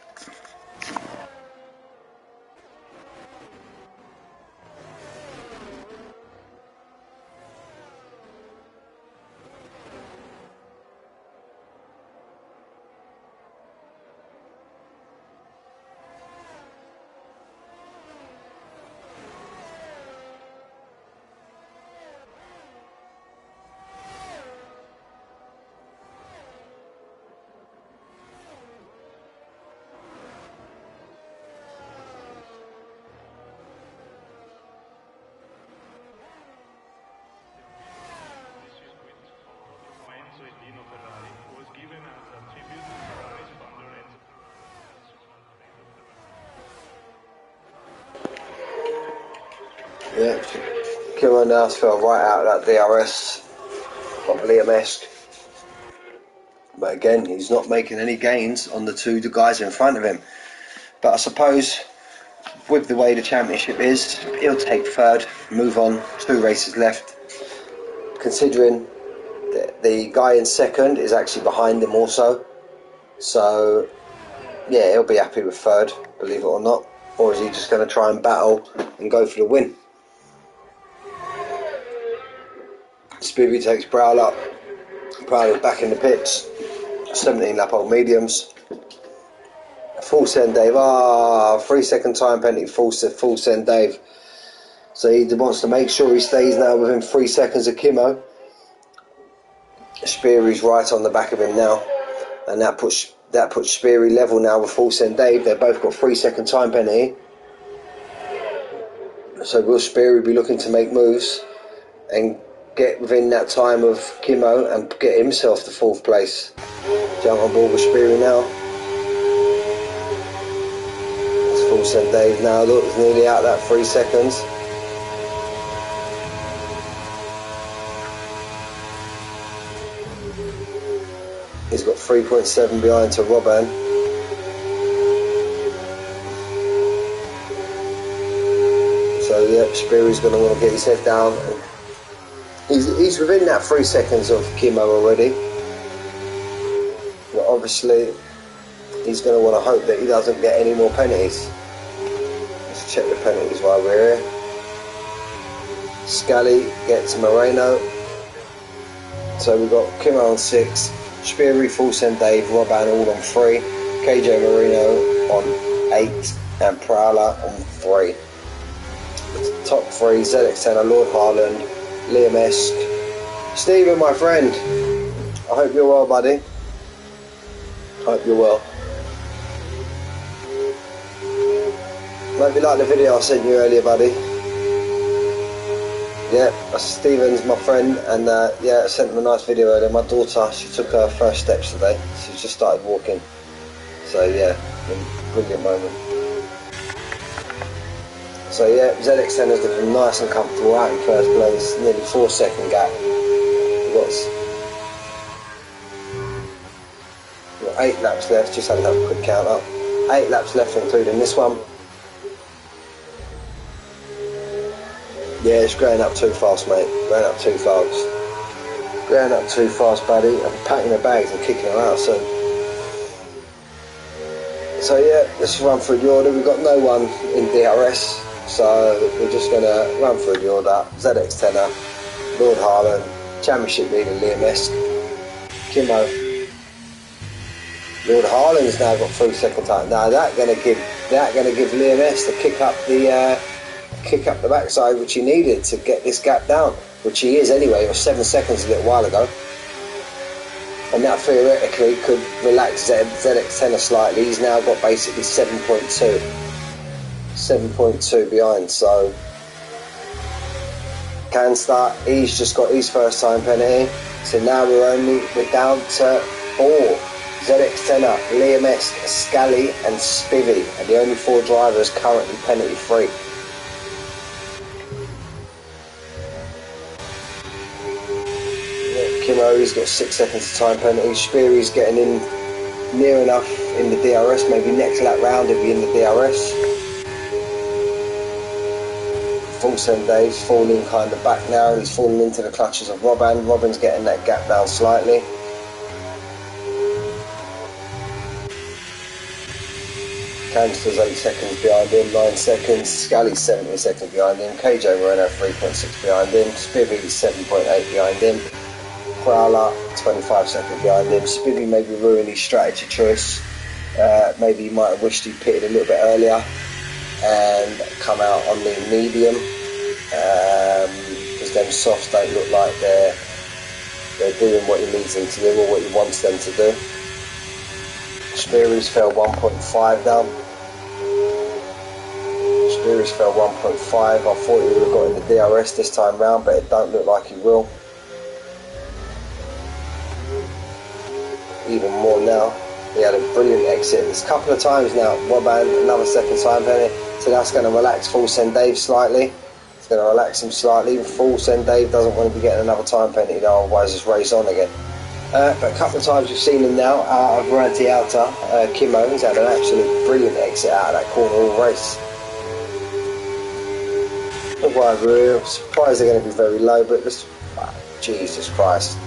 Yeah, Kimo now fell right out of that DRS, probably Liam-esque. But again, he's not making any gains on the two guys in front of him. But I suppose with the way the championship is, he'll take third, move on, 2 races left. Considering that the guy in second is actually behind him also. So yeah, he'll be happy with third, believe it or not. Or is he just going to try and battle and go for the win? Speedy takes Prowler. Prowler's back in the pits. 17 lap old mediums. Full send Dave. 3 second time penalty. Full send Dave. So he wants to make sure he stays now within 3 seconds of Kimo. Speary's right on the back of him now, and that puts Speary level now with full send Dave. They've both got 3 second time penalty. So will Speary be looking to make moves and get within that time of Kimo and get himself to 4th place? Jump on board with Speary now. It's full send Dave now. Look, he's nearly out that 3 seconds. He's got 3.7 behind to Robban. So yeah, Speary's going to want to get his head down. He's within that 3 seconds of Kimo already. But obviously, he's going to want to hope that he doesn't get any more penalties. Let's check the penalties while we're here. Scally gets Moreno. So we've got Kimo on 6, Speary, full send Dave, Robban all on 3, KJ Marino on 8, and Prowler on 3. Top 3, ZX10, Lord Harland, Liam-esque. Stephen, my friend, I hope you're well, buddy. Hope you're well. Hope you like the video I sent you earlier, buddy. Yeah, that's Stephen's my friend, and yeah, I sent him a nice video earlier. My daughter, she took her first steps today. She's just started walking. So yeah, brilliant moment. So yeah, ZX10 is looking nice and comfortable out in first place, nearly 4 second gap. We've got 8 laps left, just had to have a quick count up. 8 laps left including this one. Yeah, it's going up too fast, mate. Going up too fast. Going up too fast, buddy. I'm packing the bags and kicking them out soon. So yeah, let's run through the order. We've got no one in DRS. So we're just going to run through the order. ZX10er, Lord Harlan, Championship leader Liam-esque, Kimo. Lord Harlan's now got 3 second time. Now that's going to give Liam-esque to kick up the backside which he needed to get this gap down, which he is anyway. It was 7 seconds a little while ago, and that theoretically could relax ZX10er slightly. He's now got basically 7.2 behind, so Can start, he's just got his first time penalty. So now we're down to 4. ZX Senna, Liam S, Scally and Spivvy are the only 4 drivers currently penalty free. Kimo's got 6 seconds of time penalty. Speary's getting in near enough in the DRS, maybe next lap round he'll be in the DRS. Full send Dave's falling kind of back now, and he's falling into the clutches of Robin. Robin's getting that gap down slightly. Canster's 8 seconds behind him, 9 seconds. Scally's 17 seconds behind him. KJ Moreno 3.6 behind him. Spivvy's 7.8 behind him. Prowler 25 seconds behind him. Spivvy maybe ruined his strategy choice. Maybe he might have wished he pitted a little bit earlier and come out on the medium, because them softs don't look like they're doing what he needs them to do or what he wants them to do. Speary's fell 1.5 down. Speary's fell 1.5. I thought he would have got in the DRS this time round, but it don't look like he will. Even more now. He had a brilliant exit. There's a couple of times now. Robin, another second time penalty. So that's going to relax Full Send Dave slightly. It's going to relax him slightly. Full Send Dave doesn't want to be getting another time penalty though, otherwise it's race on again. But a couple of times we've seen him now out of Ranty Outer. Kimo, he's had an absolute brilliant exit out of that corner all race. I'm surprised they're going to be very low, but just, Jesus Christ.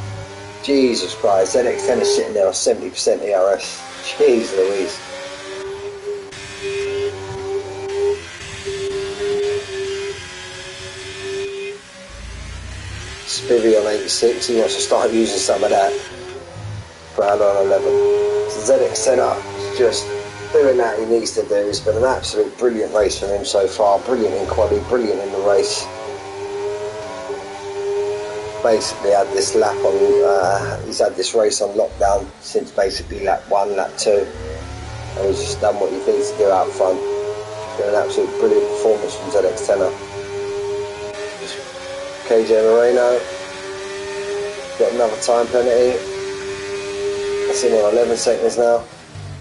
Jesus Christ, ZX Tennis sitting there on 70% ERS. Jeez Louise. Spivvy on 86, he wants to start using some of that. Brown on 11. So ZX Senna is just doing that he needs to do. It's been an absolute brilliant race for him so far. Brilliant in quali, brilliant in the race. Basically had this lap on, he's had this race on lockdown since basically lap 1, lap 2, and he's just done what he needs to do out front. It's been an absolute brilliant performance from ZX Tenor. KJ Moreno got another time penalty. That's him on 11 seconds now.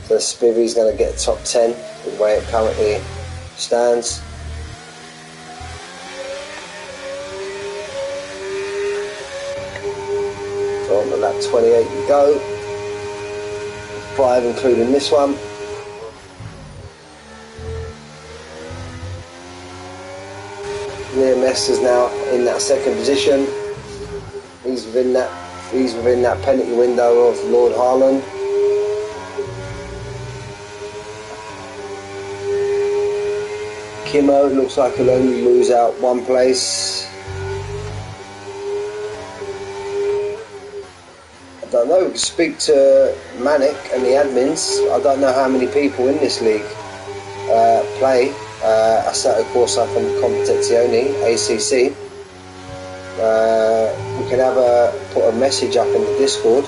So Spivvy's going to get top 10 with the way it currently stands. On the lap 28 we go. 5 including this one. Liam S is now in that second position. He's within that penalty window of Lord Harlan. Kimo looks like he'll only lose out 1 place. I don't know, speak to Manic and the admins. I don't know how many people in this league play Assetto Corsa from Competizione, ACC. We can put a message up in the Discord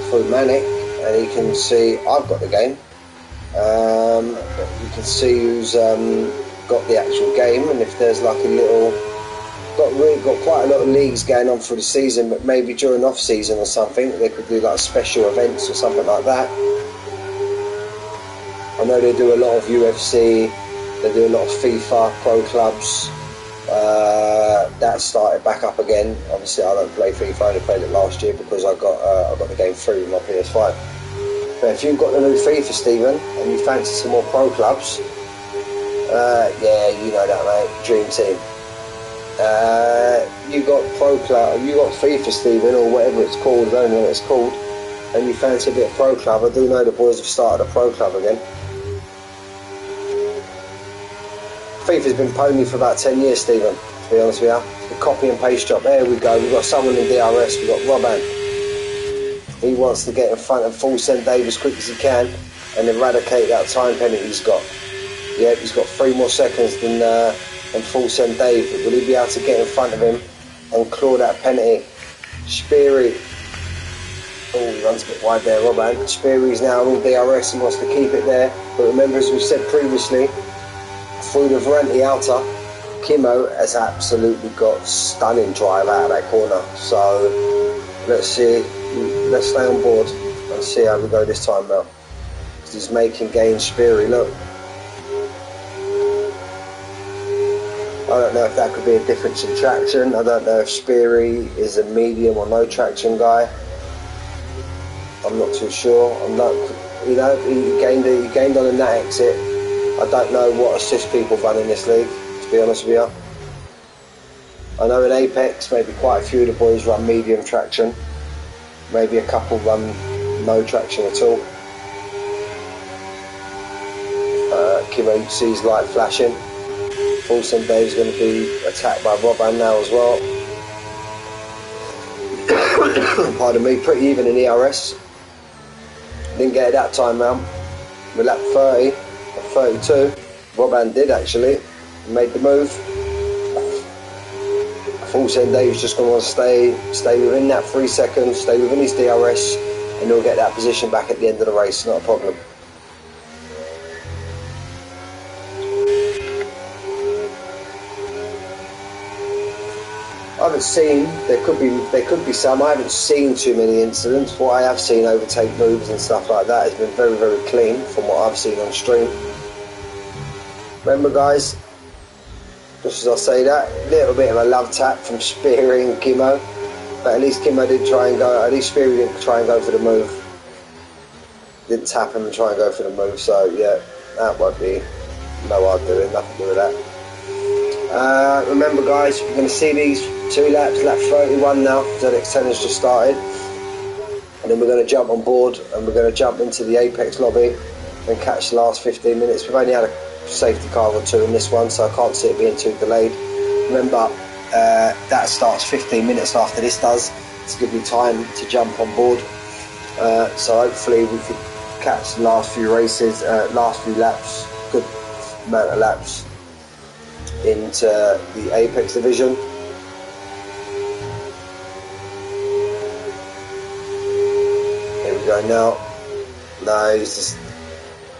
through Manic, and he can see I've got the game. But you can see who's got the actual game, and if there's like a little, got quite a lot of leagues going on for the season, but maybe during off season or something they could do like special events or something like that. I know they do a lot of UFC, they do a lot of FIFA pro clubs. That started back up again. Obviously I don't play FIFA, I only played it last year because I got the game free with my PS5. But if you've got the new FIFA, Stephen, and you fancy some more pro clubs, yeah, you know that, mate, dream team. You got pro club, you got FIFA, Stephen, or whatever it's called, I don't know what it's called, and you fancy a bit of pro club. I do know the boys have started a pro club again. FIFA's been pony for about 10 years, Stephen, to be honest with you. The copy and paste job. There we go. We've got someone in DRS. We've got Robin. He wants to get in front of Full Send Dave as quick as he can and eradicate that time penalty he's got. Yeah, he's got 3 more seconds than Full Send Dave. But will he be able to get in front of him and claw that penalty? Speary. Oh, he runs a bit wide there, Robin. Speary's now on DRS. He wants to keep it there. But remember, as we said previously, through the Varenti outer, Kimo has absolutely got stunning drive out of that corner. So let's see, let's stay on board and see how we go this time now. He's making gains. Speary, look. I don't know if that could be a difference in traction. I don't know if Speary is a medium or no traction guy. I'm not too sure. I'm not, you know, he gained on a nat exit. I don't know what assist people run in this league, to be honest with you. I know in Apex, maybe quite a few of the boys run medium traction. Maybe a couple run no traction at all. Kimo, you can see his light flashing. Full Send Dave's going to be attacked by Robban now as well. Pardon me, pretty even in ERS. Didn't get it that time round. We're lap 30 or 32. Robban did actually. He made the move. Full Send Dave's just going to want to stay within that 3 seconds, stay within his DRS, and he'll get that position back at the end of the race, not a problem. I haven't seen, there could be some, I haven't seen too many incidents. What I have seen, overtake moves and stuff like that, has been very, very clean from what I've seen on stream. Remember guys, just as I say that, a little bit of a love tap from Speary and Kimo, but at least Kimo did try and go, at least Speary didn't try and go for the move. Didn't tap him and try and go for the move, so yeah, that won't be no hard doing, nothing to do with that. Remember guys, we're going to see these 2 laps, lap 31 now, ZX10 has just started, and then we're going to jump on board and we're going to jump into the Apex lobby and catch the last 15 minutes. We've only had a safety car or 2 in this one, so I can't see it being too delayed. Remember, that starts 15 minutes after this does, to give you time to jump on board, so hopefully we could catch the last few races, last few laps, good amount of laps into the Apex division. Here we go now. No, he's just...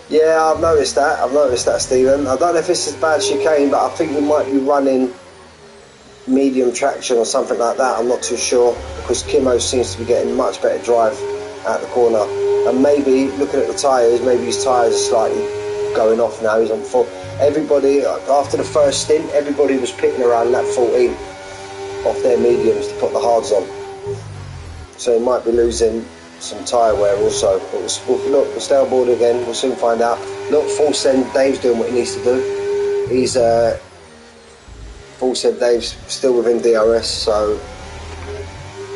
Yeah, I've noticed that, Stephen. I don't know if it's as bad chicane, but I think we might be running medium traction or something like that. I'm not too sure, because Kimo seems to be getting much better drive out the corner. And maybe, looking at the tyres, maybe his tyres are slightly going off now. He's on full. Everybody, after the first stint, everybody was pitting around lap 14 off their mediums to put the hards on. So he might be losing some tyre wear also. But we'll stay on board again, we'll soon find out. Look, Full Send Dave's doing what he needs to do. He's Full Send Dave's still within DRS, so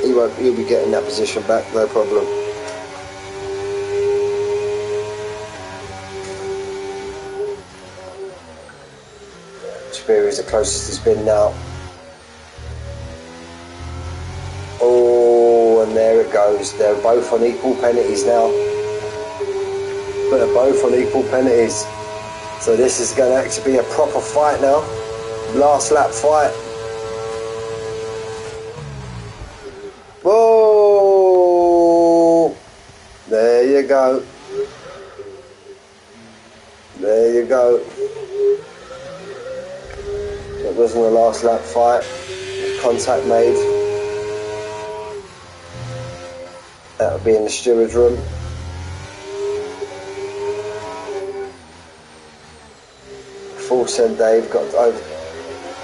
he'll be getting that position back, no problem. Speary is the closest he's been now. Oh, and there it goes. They're both on equal penalties now. They're both on equal penalties. So this is going to actually be a proper fight now. Last lap fight. Whoa! There you go. There you go. It wasn't a last lap fight. Contact made. That would be in the steward's room. Full Send Dave got over.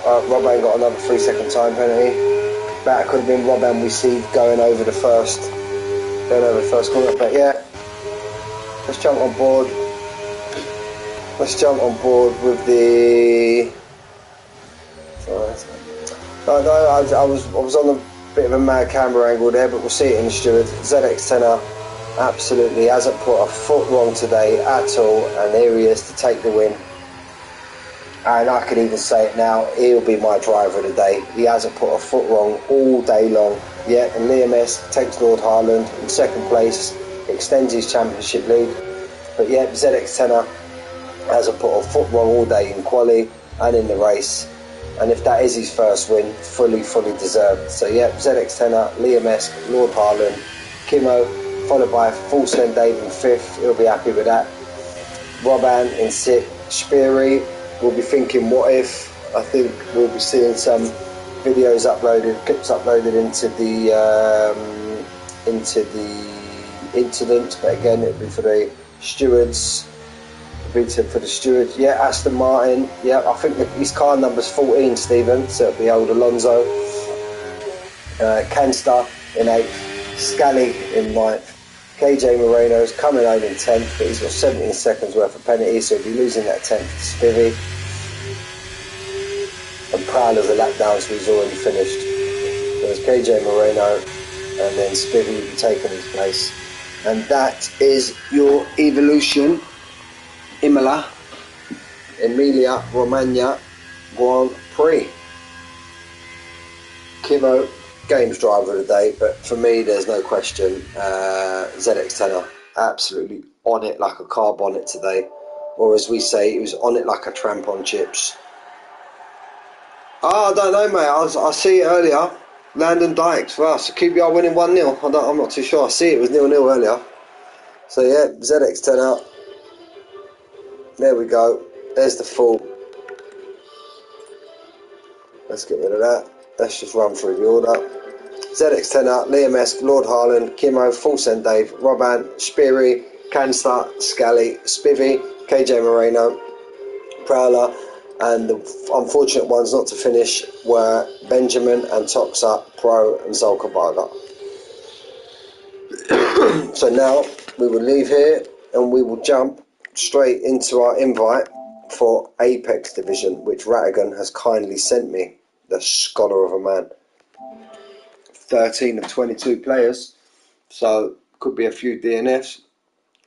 Robban got another 3 second time penalty. That could have been Robban we see going over the first corner. But yeah, let's jump on board. Let's jump on board with the. No, I was on a bit of a mad camera angle there, but we'll see it in the steward. ZX10 absolutely hasn't put a foot wrong today at all, and here he is to take the win. And I can even say it now, he'll be my driver of the day. He hasn't put a foot wrong all day long. Yeah, and Liam S takes Lord Harland in 2nd place, extends his championship lead. But yeah, ZX10 hasn't put a foot wrong all day in quali and in the race. And if that is his first win, fully deserved. So yeah, ZX10, Liam S, Lord Harland, Kimo, followed by Full Send Dave in 5th. He'll be happy with that. Robban in 6th. Speary will be thinking, what if? I think we'll be seeing some videos uploaded, clips uploaded into the incident, but again it'll be for the stewards. For the steward, yeah, Aston Martin, yeah, I think his car number's 14, Stephen, so it'll be old Alonso. Canster in 8th, Scally in 9th, KJ Moreno's coming home in 10th, but he's got 17 seconds worth of penalties, so he'll be losing that 10th to Spivey. And Prowler's a lap down, so he's already finished. There's KJ Moreno, and then Spivey will be taking his place. And that is your Evolution Imola Emilia Romagna Grand Prix. Kimo, games driver of the day, but for me there's no question. ZX10 absolutely on it like a car bonnet today, or as we say, it was on it like a tramp on chips. I don't know, mate. I see it earlier. Landon Dykes for us. QBR winning 1-0. I'm not too sure. I see it was 0-0 earlier. So yeah, ZX10 out. There we go. There's the full. Let's get rid of that. Let's just run through the order. ZX10 out, Liam Esk, Lord Harlan, Kimo, Full Send Dave, Roban, Speary, Canster, Scally, Spivey, KJ Moreno, Prowler, and the unfortunate ones not to finish were Benjamin and Toxa, Pro and Zolkabarga. So now we will leave here and we will jump straight into our invite for Apex Division, which Rattigan has kindly sent me, the scholar of a man. 13 of 22 players, so could be a few DNFs.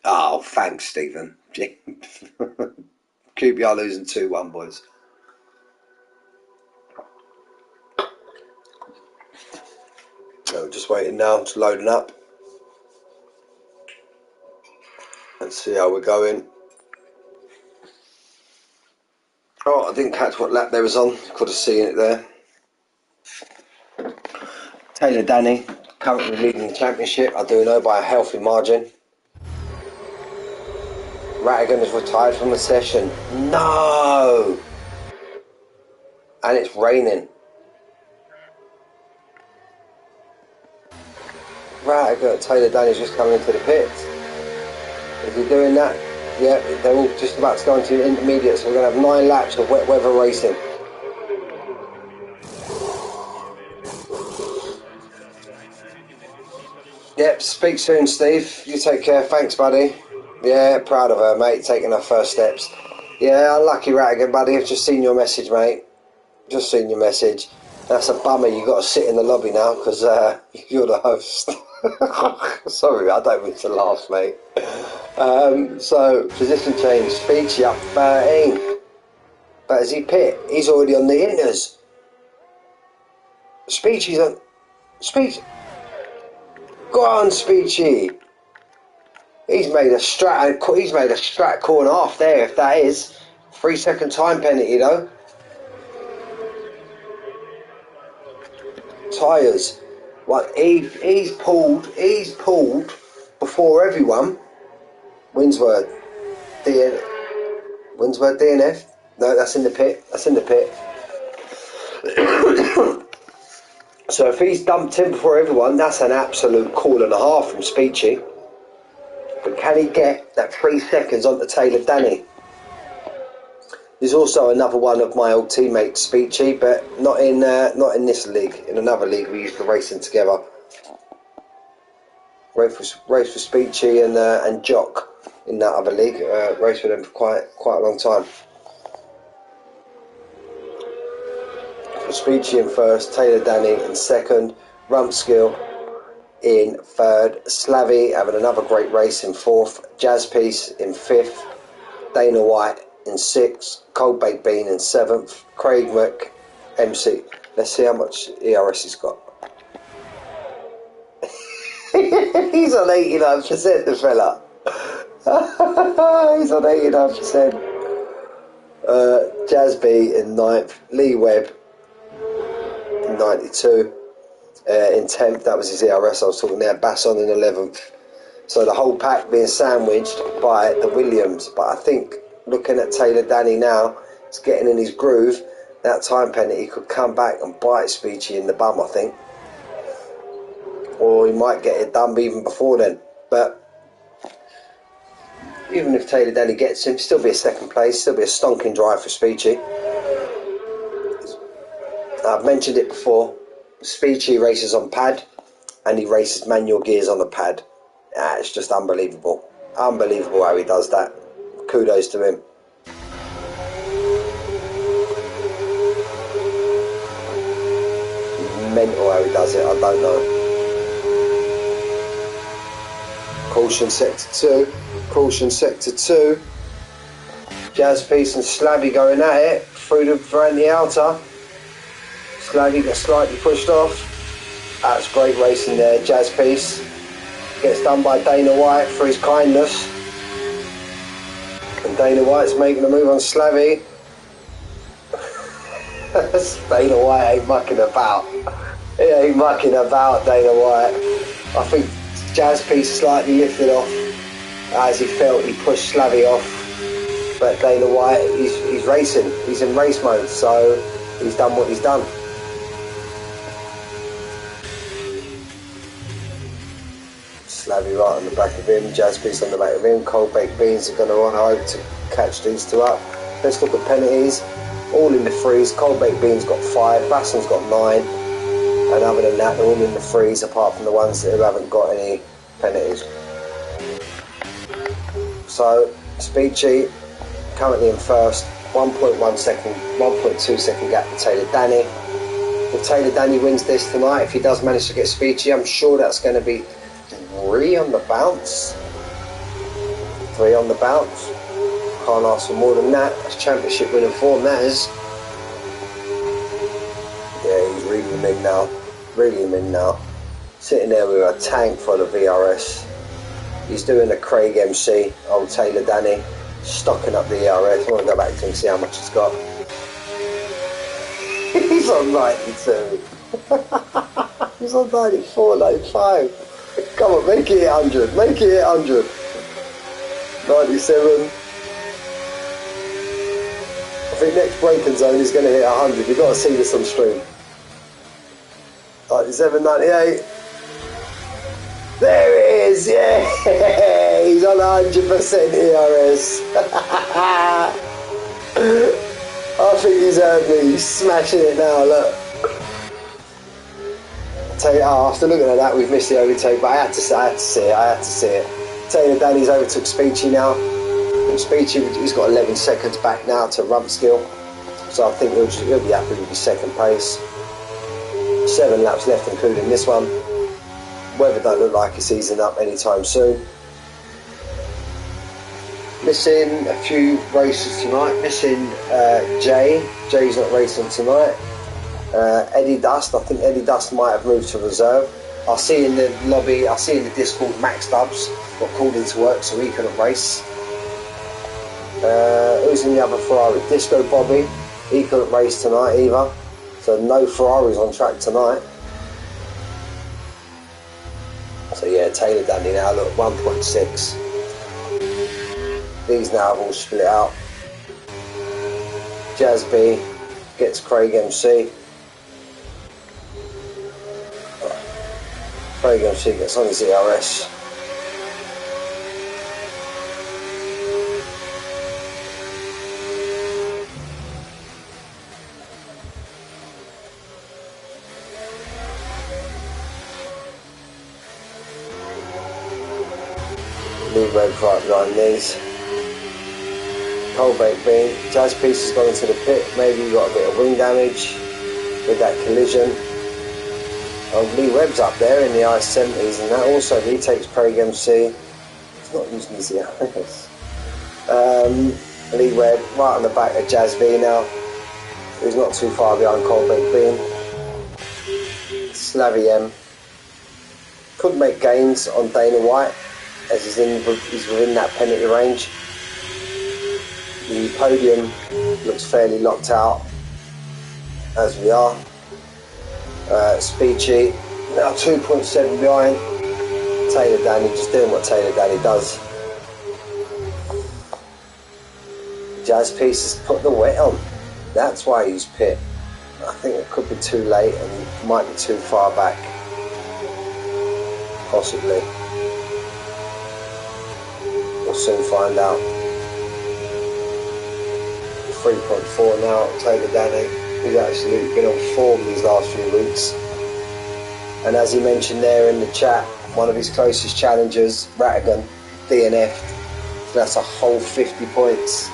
Oh, thanks, Stephen. QBR losing 2-1, boys. So just waiting now, it's loading up. Let's see how we're going. Oh, I didn't catch what lap they was on. Could have seen it there. Taylor Danny, currently leading the championship, I do know, by a healthy margin. Rattigan is retired from the session. No! And it's raining. Rattigan, Taylor Danny's just coming into the pits. Is he doing that? Yeah, they're all just about to go into the intermediate, so we're going to have 9 laps of wet weather racing. Yep, speak soon, Steve. You take care. Thanks, buddy. Yeah, proud of her, mate, taking her first steps. Yeah, unlucky Rattigan, buddy. I've just seen your message, mate. Just seen your message. That's a bummer. You've got to sit in the lobby now because you're the host. Sorry, I don't mean to laugh, mate. So, position change. Speechy up 13. But as he pit, he's already on the inters. Speechy's on... Speech... Go on, Speechy. He's made a strat corner off there, if that is. 3 second time penalty, though. Tyres. Well, he's pulled before everyone. Winsworth DNF. No, that's in the pit. So if he's dumped him before everyone, that's an absolute call and a half from Speechy. But can he get that 3 seconds onto Taylor Danny? There's also another one of my old teammates, Speechy, but not in this league. In another league, we used to racing together. Race for Speechy and Jock in that other league. Raced with them for quite a long time. Speechy in first, Taylor Danny in second, Rumpskill in third, Slavy having another great race in fourth, Jazzpiece in fifth, Dana White in sixth, Cold Baked Bean in seventh, Craig Mc MC. Let's see how much ERS he's got. He's on 89%, the fella. He's on 89%. Jazzby in ninth, Lee Webb in 92. In 10th, that was his ERS I was talking there, Basson in 11th. So the whole pack being sandwiched by the Williams. But I think looking at Taylor Danny now, it's getting in his groove. that time penalty could come back and bite Speechy in the bum, I think. Or he might get it done even before then. But even if Taylor Danny gets him, still be a second place, still be a stonking drive for Speechy. I've mentioned it before. Speechy races on pad and he races manual gears on the pad. It's just unbelievable. Unbelievable how he does that. Kudos to him. Mental how he does it, I don't know. Caution sector 2. Caution sector 2. Jazz Piece and Slavy going at it through the outer. Slavy gets slightly pushed off. That's great racing there. Jazz Piece gets done by Dana White for his kindness. And Dana White's making a move on Slavy. Dana White ain't mucking about. He ain't mucking about, Dana White. I think Jazz Piece slightly lifted off as he felt he pushed Slavy off. But Dana White, he's racing. He's in race mode, so he's done what he's done. Slavy right on the back of him, Jazz Piece on the back of him. Cold Baked Beans are going to run over to catch these two up. Let's look at penalties. All in the threes. Cold Baked Beans got 5, Basson's got 9. And other than that, they're all in the threes, apart from the ones that haven't got any penalties. So, Speechy currently in first, 1.1 second, 1.2 second gap to Taylor Danny. If Taylor Danny wins this tonight, if he does manage to get Speechy, I'm sure that's going to be 3 on the bounce. 3 on the bounce. Can't ask for more than that. That's championship winning form, that is. Yeah, he's reeling him in now. Reeling him in now. Sitting there with a tank full of VRS. He's doing a Craig MC, old Taylor Danny. Stocking up the ERS. I want to go back to him and see how much he's got. He's on 92. He's on 94, 95. Come on, make it 100. Make it 100. 97. I think next braking zone is going to hit 100. You've got to see this on stream. 97, 98. There it is, yeah! He's on 100% ERS. I think he's heard me. He's smashing it now, look. After looking at that, we've missed the overtake, but I had to see it. Taylor Danny's overtook Speechy now. And Speechy, he's got 11 seconds back now to Rumpskill. So I think he'll be happy with his second place. 7 laps left, including this one. Weather don't look like it's easing up anytime soon. Missing a few races tonight. Missing Jay. Jay's not racing tonight. Eddie Dust. I think Eddie Dust might have moved to reserve. I see in the lobby, I see in the Discord Max Stubbs got called into work, so he couldn't race. Who's in the other Ferrari? Disco Bobby. He couldn't race tonight either. So no Ferraris on track tonight. So yeah, Taylor Danny now, look, 1.6. These now have all split out. Jazz B gets Craig MC. Craig MC gets on his ERS. Lee Red right behind these. Cold Baked Bean. Jazz Piece has gone into the pit. Maybe he got a bit of wing damage with that collision. Oh, Lee Webb's up there in the I-70s, and that also he takes Craig MC. He's not using his ERS. Lee Webb right on the back of Jazz V now. He's not too far behind Cold Baked Bean. Slavy M could make gains on Dana White, as he's within that penalty range. The podium looks fairly locked out, as we are. Speechy now 2.7 behind. Taylor Danny just doing what Taylor Danny does. Jazz Piece has put the wet on. That's why he's pit. I think it could be too late and he might be too far back. Possibly. We'll soon find out. 3.4 now, Taylor Danny. He's actually been on form these last few weeks. And as he mentioned there in the chat, one of his closest challengers, Rattigan, DNF'd. So that's a whole 50 points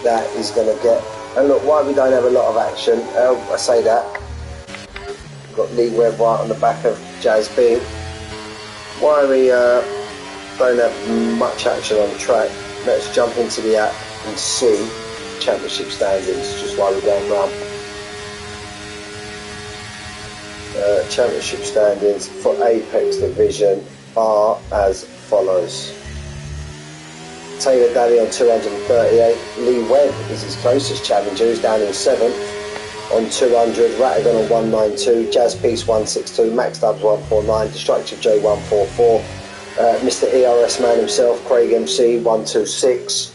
that he's going to get. And look, why we don't have a lot of action, I say that. We've got Lee Webb right on the back of Jazz B. Why we don't have much action on track, let's jump into the app and see championship standings, just while we're going round. Championship standings for Apex Division are as follows. Taylor Daly on 238, Lee Webb is his closest challenger, who's down in 7th on 200, Rattigan on 192, Jazz Peace 162, Max Dubs 149, Destructive J 144, Mr. ERS man himself, Craig MC 126,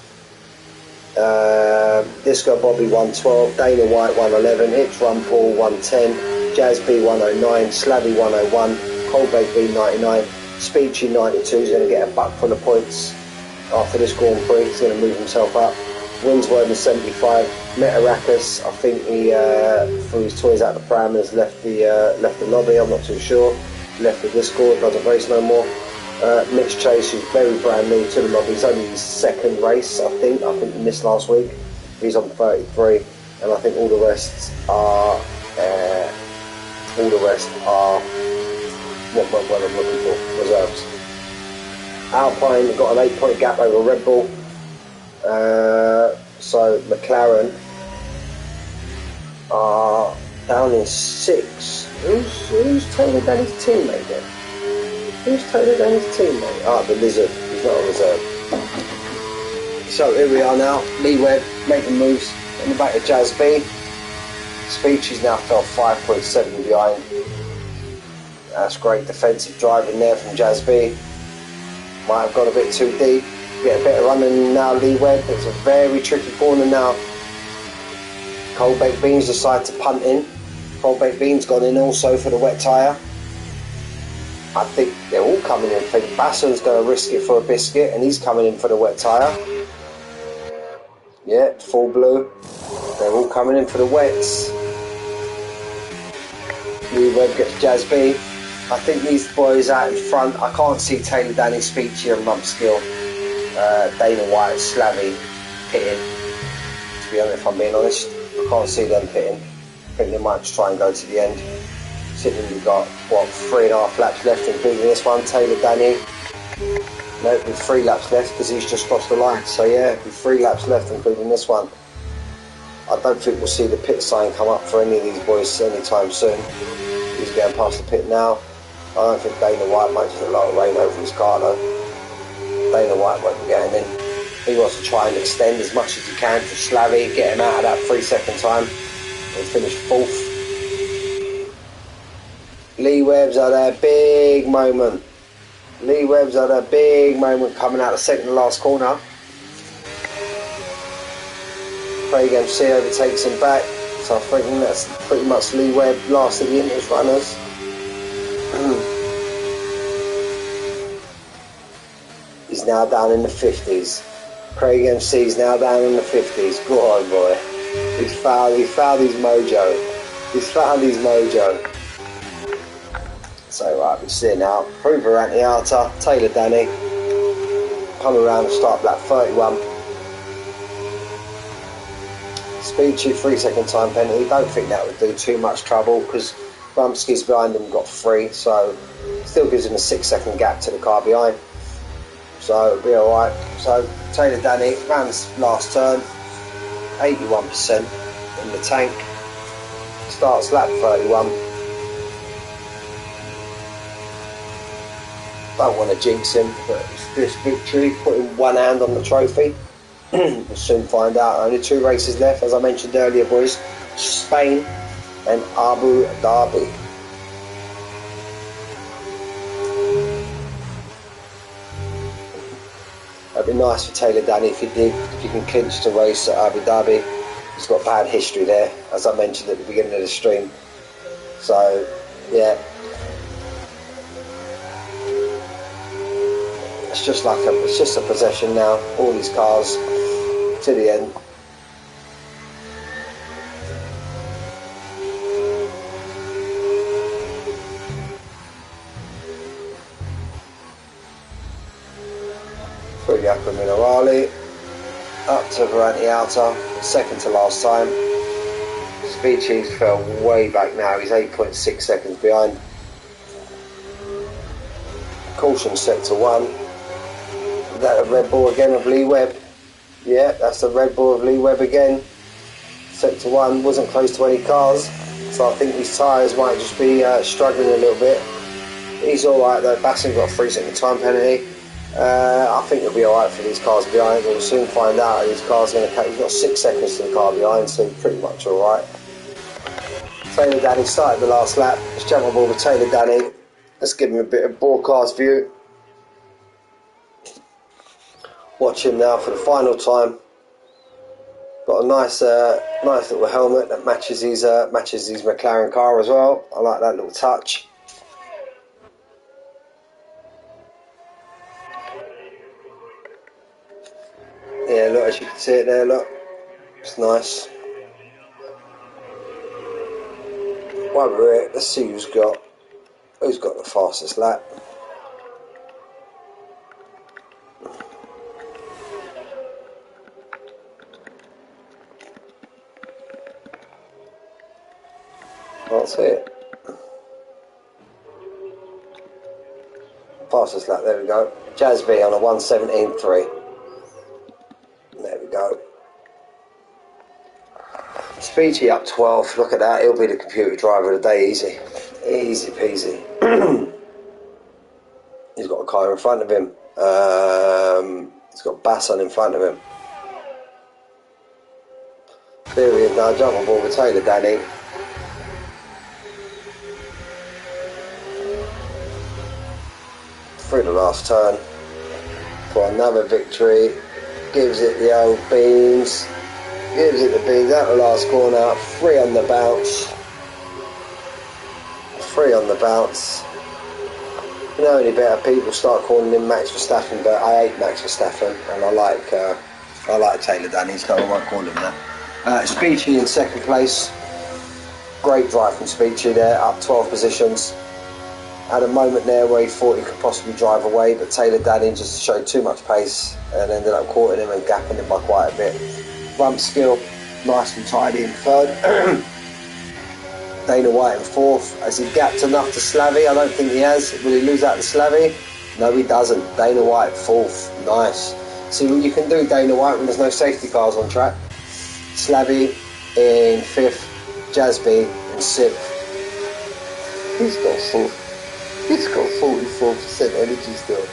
Disco Bobby 112, Dana White 111, Hitch Run Paul 110, Jazz B 109, Slavy 101, Coldbake B 99, Speechy 92 is going to get a buck full of points after this Grand Prix. He's going to move himself up. Winsworth 75, Metarakis, I think he threw his toys out the pram and has left the lobby, I'm not too sure. Left the Discord, doesn't race no more. Mitch Chase, who's very brand new to the lobby, it's only his second race, I think he missed last week. He's on 33, and I think all the rest are what I'm looking for, reserves. Alpine got an 8-point gap over Red Bull, so McLaren are down in 6. Who's Taylor Danny's teammate then? Who's Taylor Danny's teammate? Ah, the Lizard. He's not a reserve. So here we are now. Lee Webb making moves on the back of Jazz B. Speechy's now fell 5.7 behind. That's great defensive driving there from Jazz B. Might have gone a bit too deep. Get a bit of running now, Lee Webb. It's a very tricky corner now. Cold Baked Beans decide to punt in. Cold Baked Beans gone in also for the wet tyre. I think they're all coming in. I think Basson's going to risk it for a biscuit, and he's coming in for the wet tyre. Yeah, full blue. They're all coming in for the wets. Lee Webb gets Jazz B. I think these boys out in front, I can't see Taylor Danny, Speechy and Mumpskill, Dana White, Slavy pitting. To be honest, if I'm being honest, I can't see them pitting. I think they might just try and go to the end. Considering we've got, 3.5 laps left, including this one. Taylor Danny, no, with 3 laps left because he's just crossed the line. So yeah, with 3 laps left, including this one. I don't think we'll see the pit sign come up for any of these boys anytime soon. He's going past the pit now. I don't think Dana White might just a lot of rain over his car though. Dana White won't be getting in. He wants to try and extend as much as he can to Slavy, get him out of that 3-second time and finish 4th. Lee Webb's at a big moment. Lee Webb's at a big moment coming out of the second to last corner. Craig MC overtakes him back. So I think that's pretty much Lee Webb last of the Inter runners. He's now down in the 50s. Craig MC's now down in the 50s. Go on, boy. He's found his mojo. He's found his mojo. So right, we see now. Hoover Antiata, Taylor Danny. Come around and start lap 31. Speechy 3-second time penalty. Don't think that would do too much trouble because Rumsky's behind him got 3, so still gives him a 6-second gap to the car behind. So it'll be alright. So Taylor Danny, rounds last turn, 81% in the tank. Starts lap 31. Don't want to jinx him, but this victory, putting one hand on the trophy. We'll soon find out. Only 2 races left, as I mentioned earlier, boys. Spain and Abu Dhabi. It'd be nice for Taylor Danny if he can clinch the race at Abu Dhabi. He's got bad history there, as I mentioned at the beginning of the stream. So, yeah. It's just a possession now. All these cars to the end. Through the Aqua Minerale, up to Verante Alta, second to last time. Speed Chiefs fell way back now, he's 8.6 seconds behind. Caution sector 1. Is that a Red Bull again of Lee Webb? Yeah, that's the Red Bull of Lee Webb again. Sector 1 wasn't close to any cars, so I think his tyres might just be struggling a little bit. He's alright though, Basson got a 3-second time penalty. I think he'll be alright for these cars behind. We'll soon find out. These cars are going to catch. He's got 6 seconds to the car behind, so he's pretty much alright. Taylor Danny started the last lap. Let's jump on board with Taylor Danny. Let's give him a bit of broadcast view. Watch him now for the final time. Got a nice little helmet that matches his McLaren car as well. I like that little touch. Yeah, look, as you can see it there, look. It's nice. While we're here, let's see who's got the fastest lap. Can't see it. Fastest lap, there we go. Jazz B on a 1:17.3. There we go. Speedy up 12, look at that, he'll be the computer driver of the day, easy. Easy peasy. He's got a car in front of him. He's got Basson in front of him. There he is now, jump on board with Taylor Danny. Through the last turn for another victory. Gives it the old beans. Gives it the beans out the last corner. 3 on the bounce. 3 on the bounce. You know, any better people start calling him Max Verstappen, but I hate Max Verstappen, and I like Taylor Danny, so I won't call him that. Speechy in second place. Great drive from Speechy there, up 12 positions. Had a moment there where he thought he could possibly drive away, but Taylor Danny just showed too much pace and ended up caught him and gapping him by quite a bit. Rump skill, nice and tidy in third. Dana White in fourth. Has he gapped enough to Slavy? I don't think he has. Will he lose out to Slavy? No, he doesn't. Dana White fourth. Nice. See what you can do, Dana White, when there's no safety cars on track. Slavy in fifth. Jasby in sixth. He's got 44% energy still.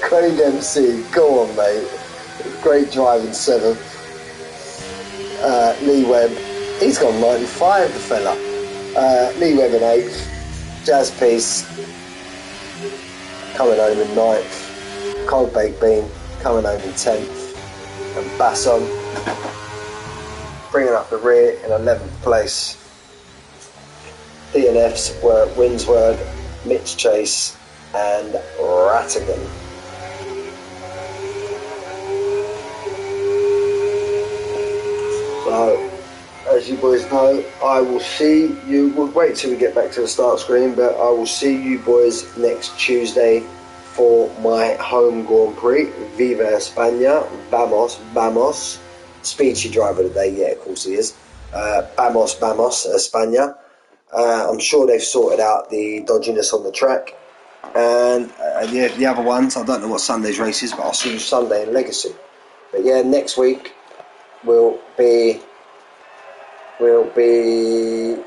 Craig MC, go on mate. Great drive in seventh. Lee Webb, he's got 95, the fella. Lee Webb in 8th, Jazz Piece coming home in 9th, Cold Baked Bean coming home in 10th, and Basson bringing up the rear in 11th place. DNFs were Winsword, Mitch Chase and Rattigan. So, as you boys know, I will see you, we'll wait till we get back to the start screen, but I will see you boys next Tuesday for my home Grand Prix. Viva España, vamos. Speechy driver today, yeah, of course he is. Vamos, España. I'm sure they've sorted out the dodginess on the track. And the other ones, I don't know what Sunday's race is, but I'll see you Sunday in Legacy. But yeah, next week will be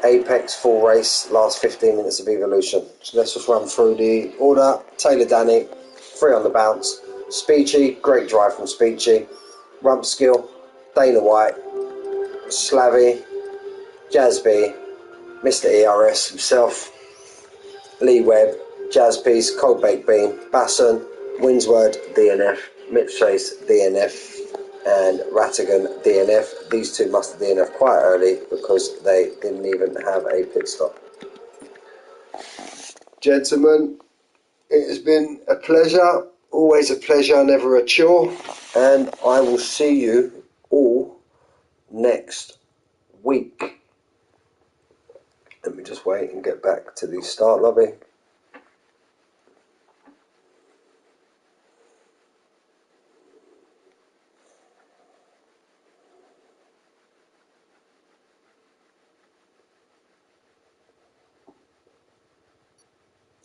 Apex full race, last 15 minutes of Evolution. So let's just run through the order. Taylor Danny, 3 on the bounce. Speechy, great drive from Speechy. Rump skill, Dana White, Slavy, Jasby, Mr. ERS himself, Lee Webb, Jazz Piece, Cold Baked Bean, Basson, Winsword, DNF, Mitch Chase, DNF. and Rattigan DNF. These two must have DNF quite early because they didn't even have a pit stop. Gentlemen, it has been a pleasure, always a pleasure, never a chore, and I will see you all next week. Let me just wait and get back to the start lobby.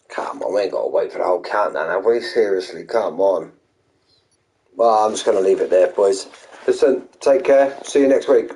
Come on, we ain't got to wait for the whole countdown, have we? Seriously, come on. Well, I'm just going to leave it there, boys. Listen, take care. See you next week.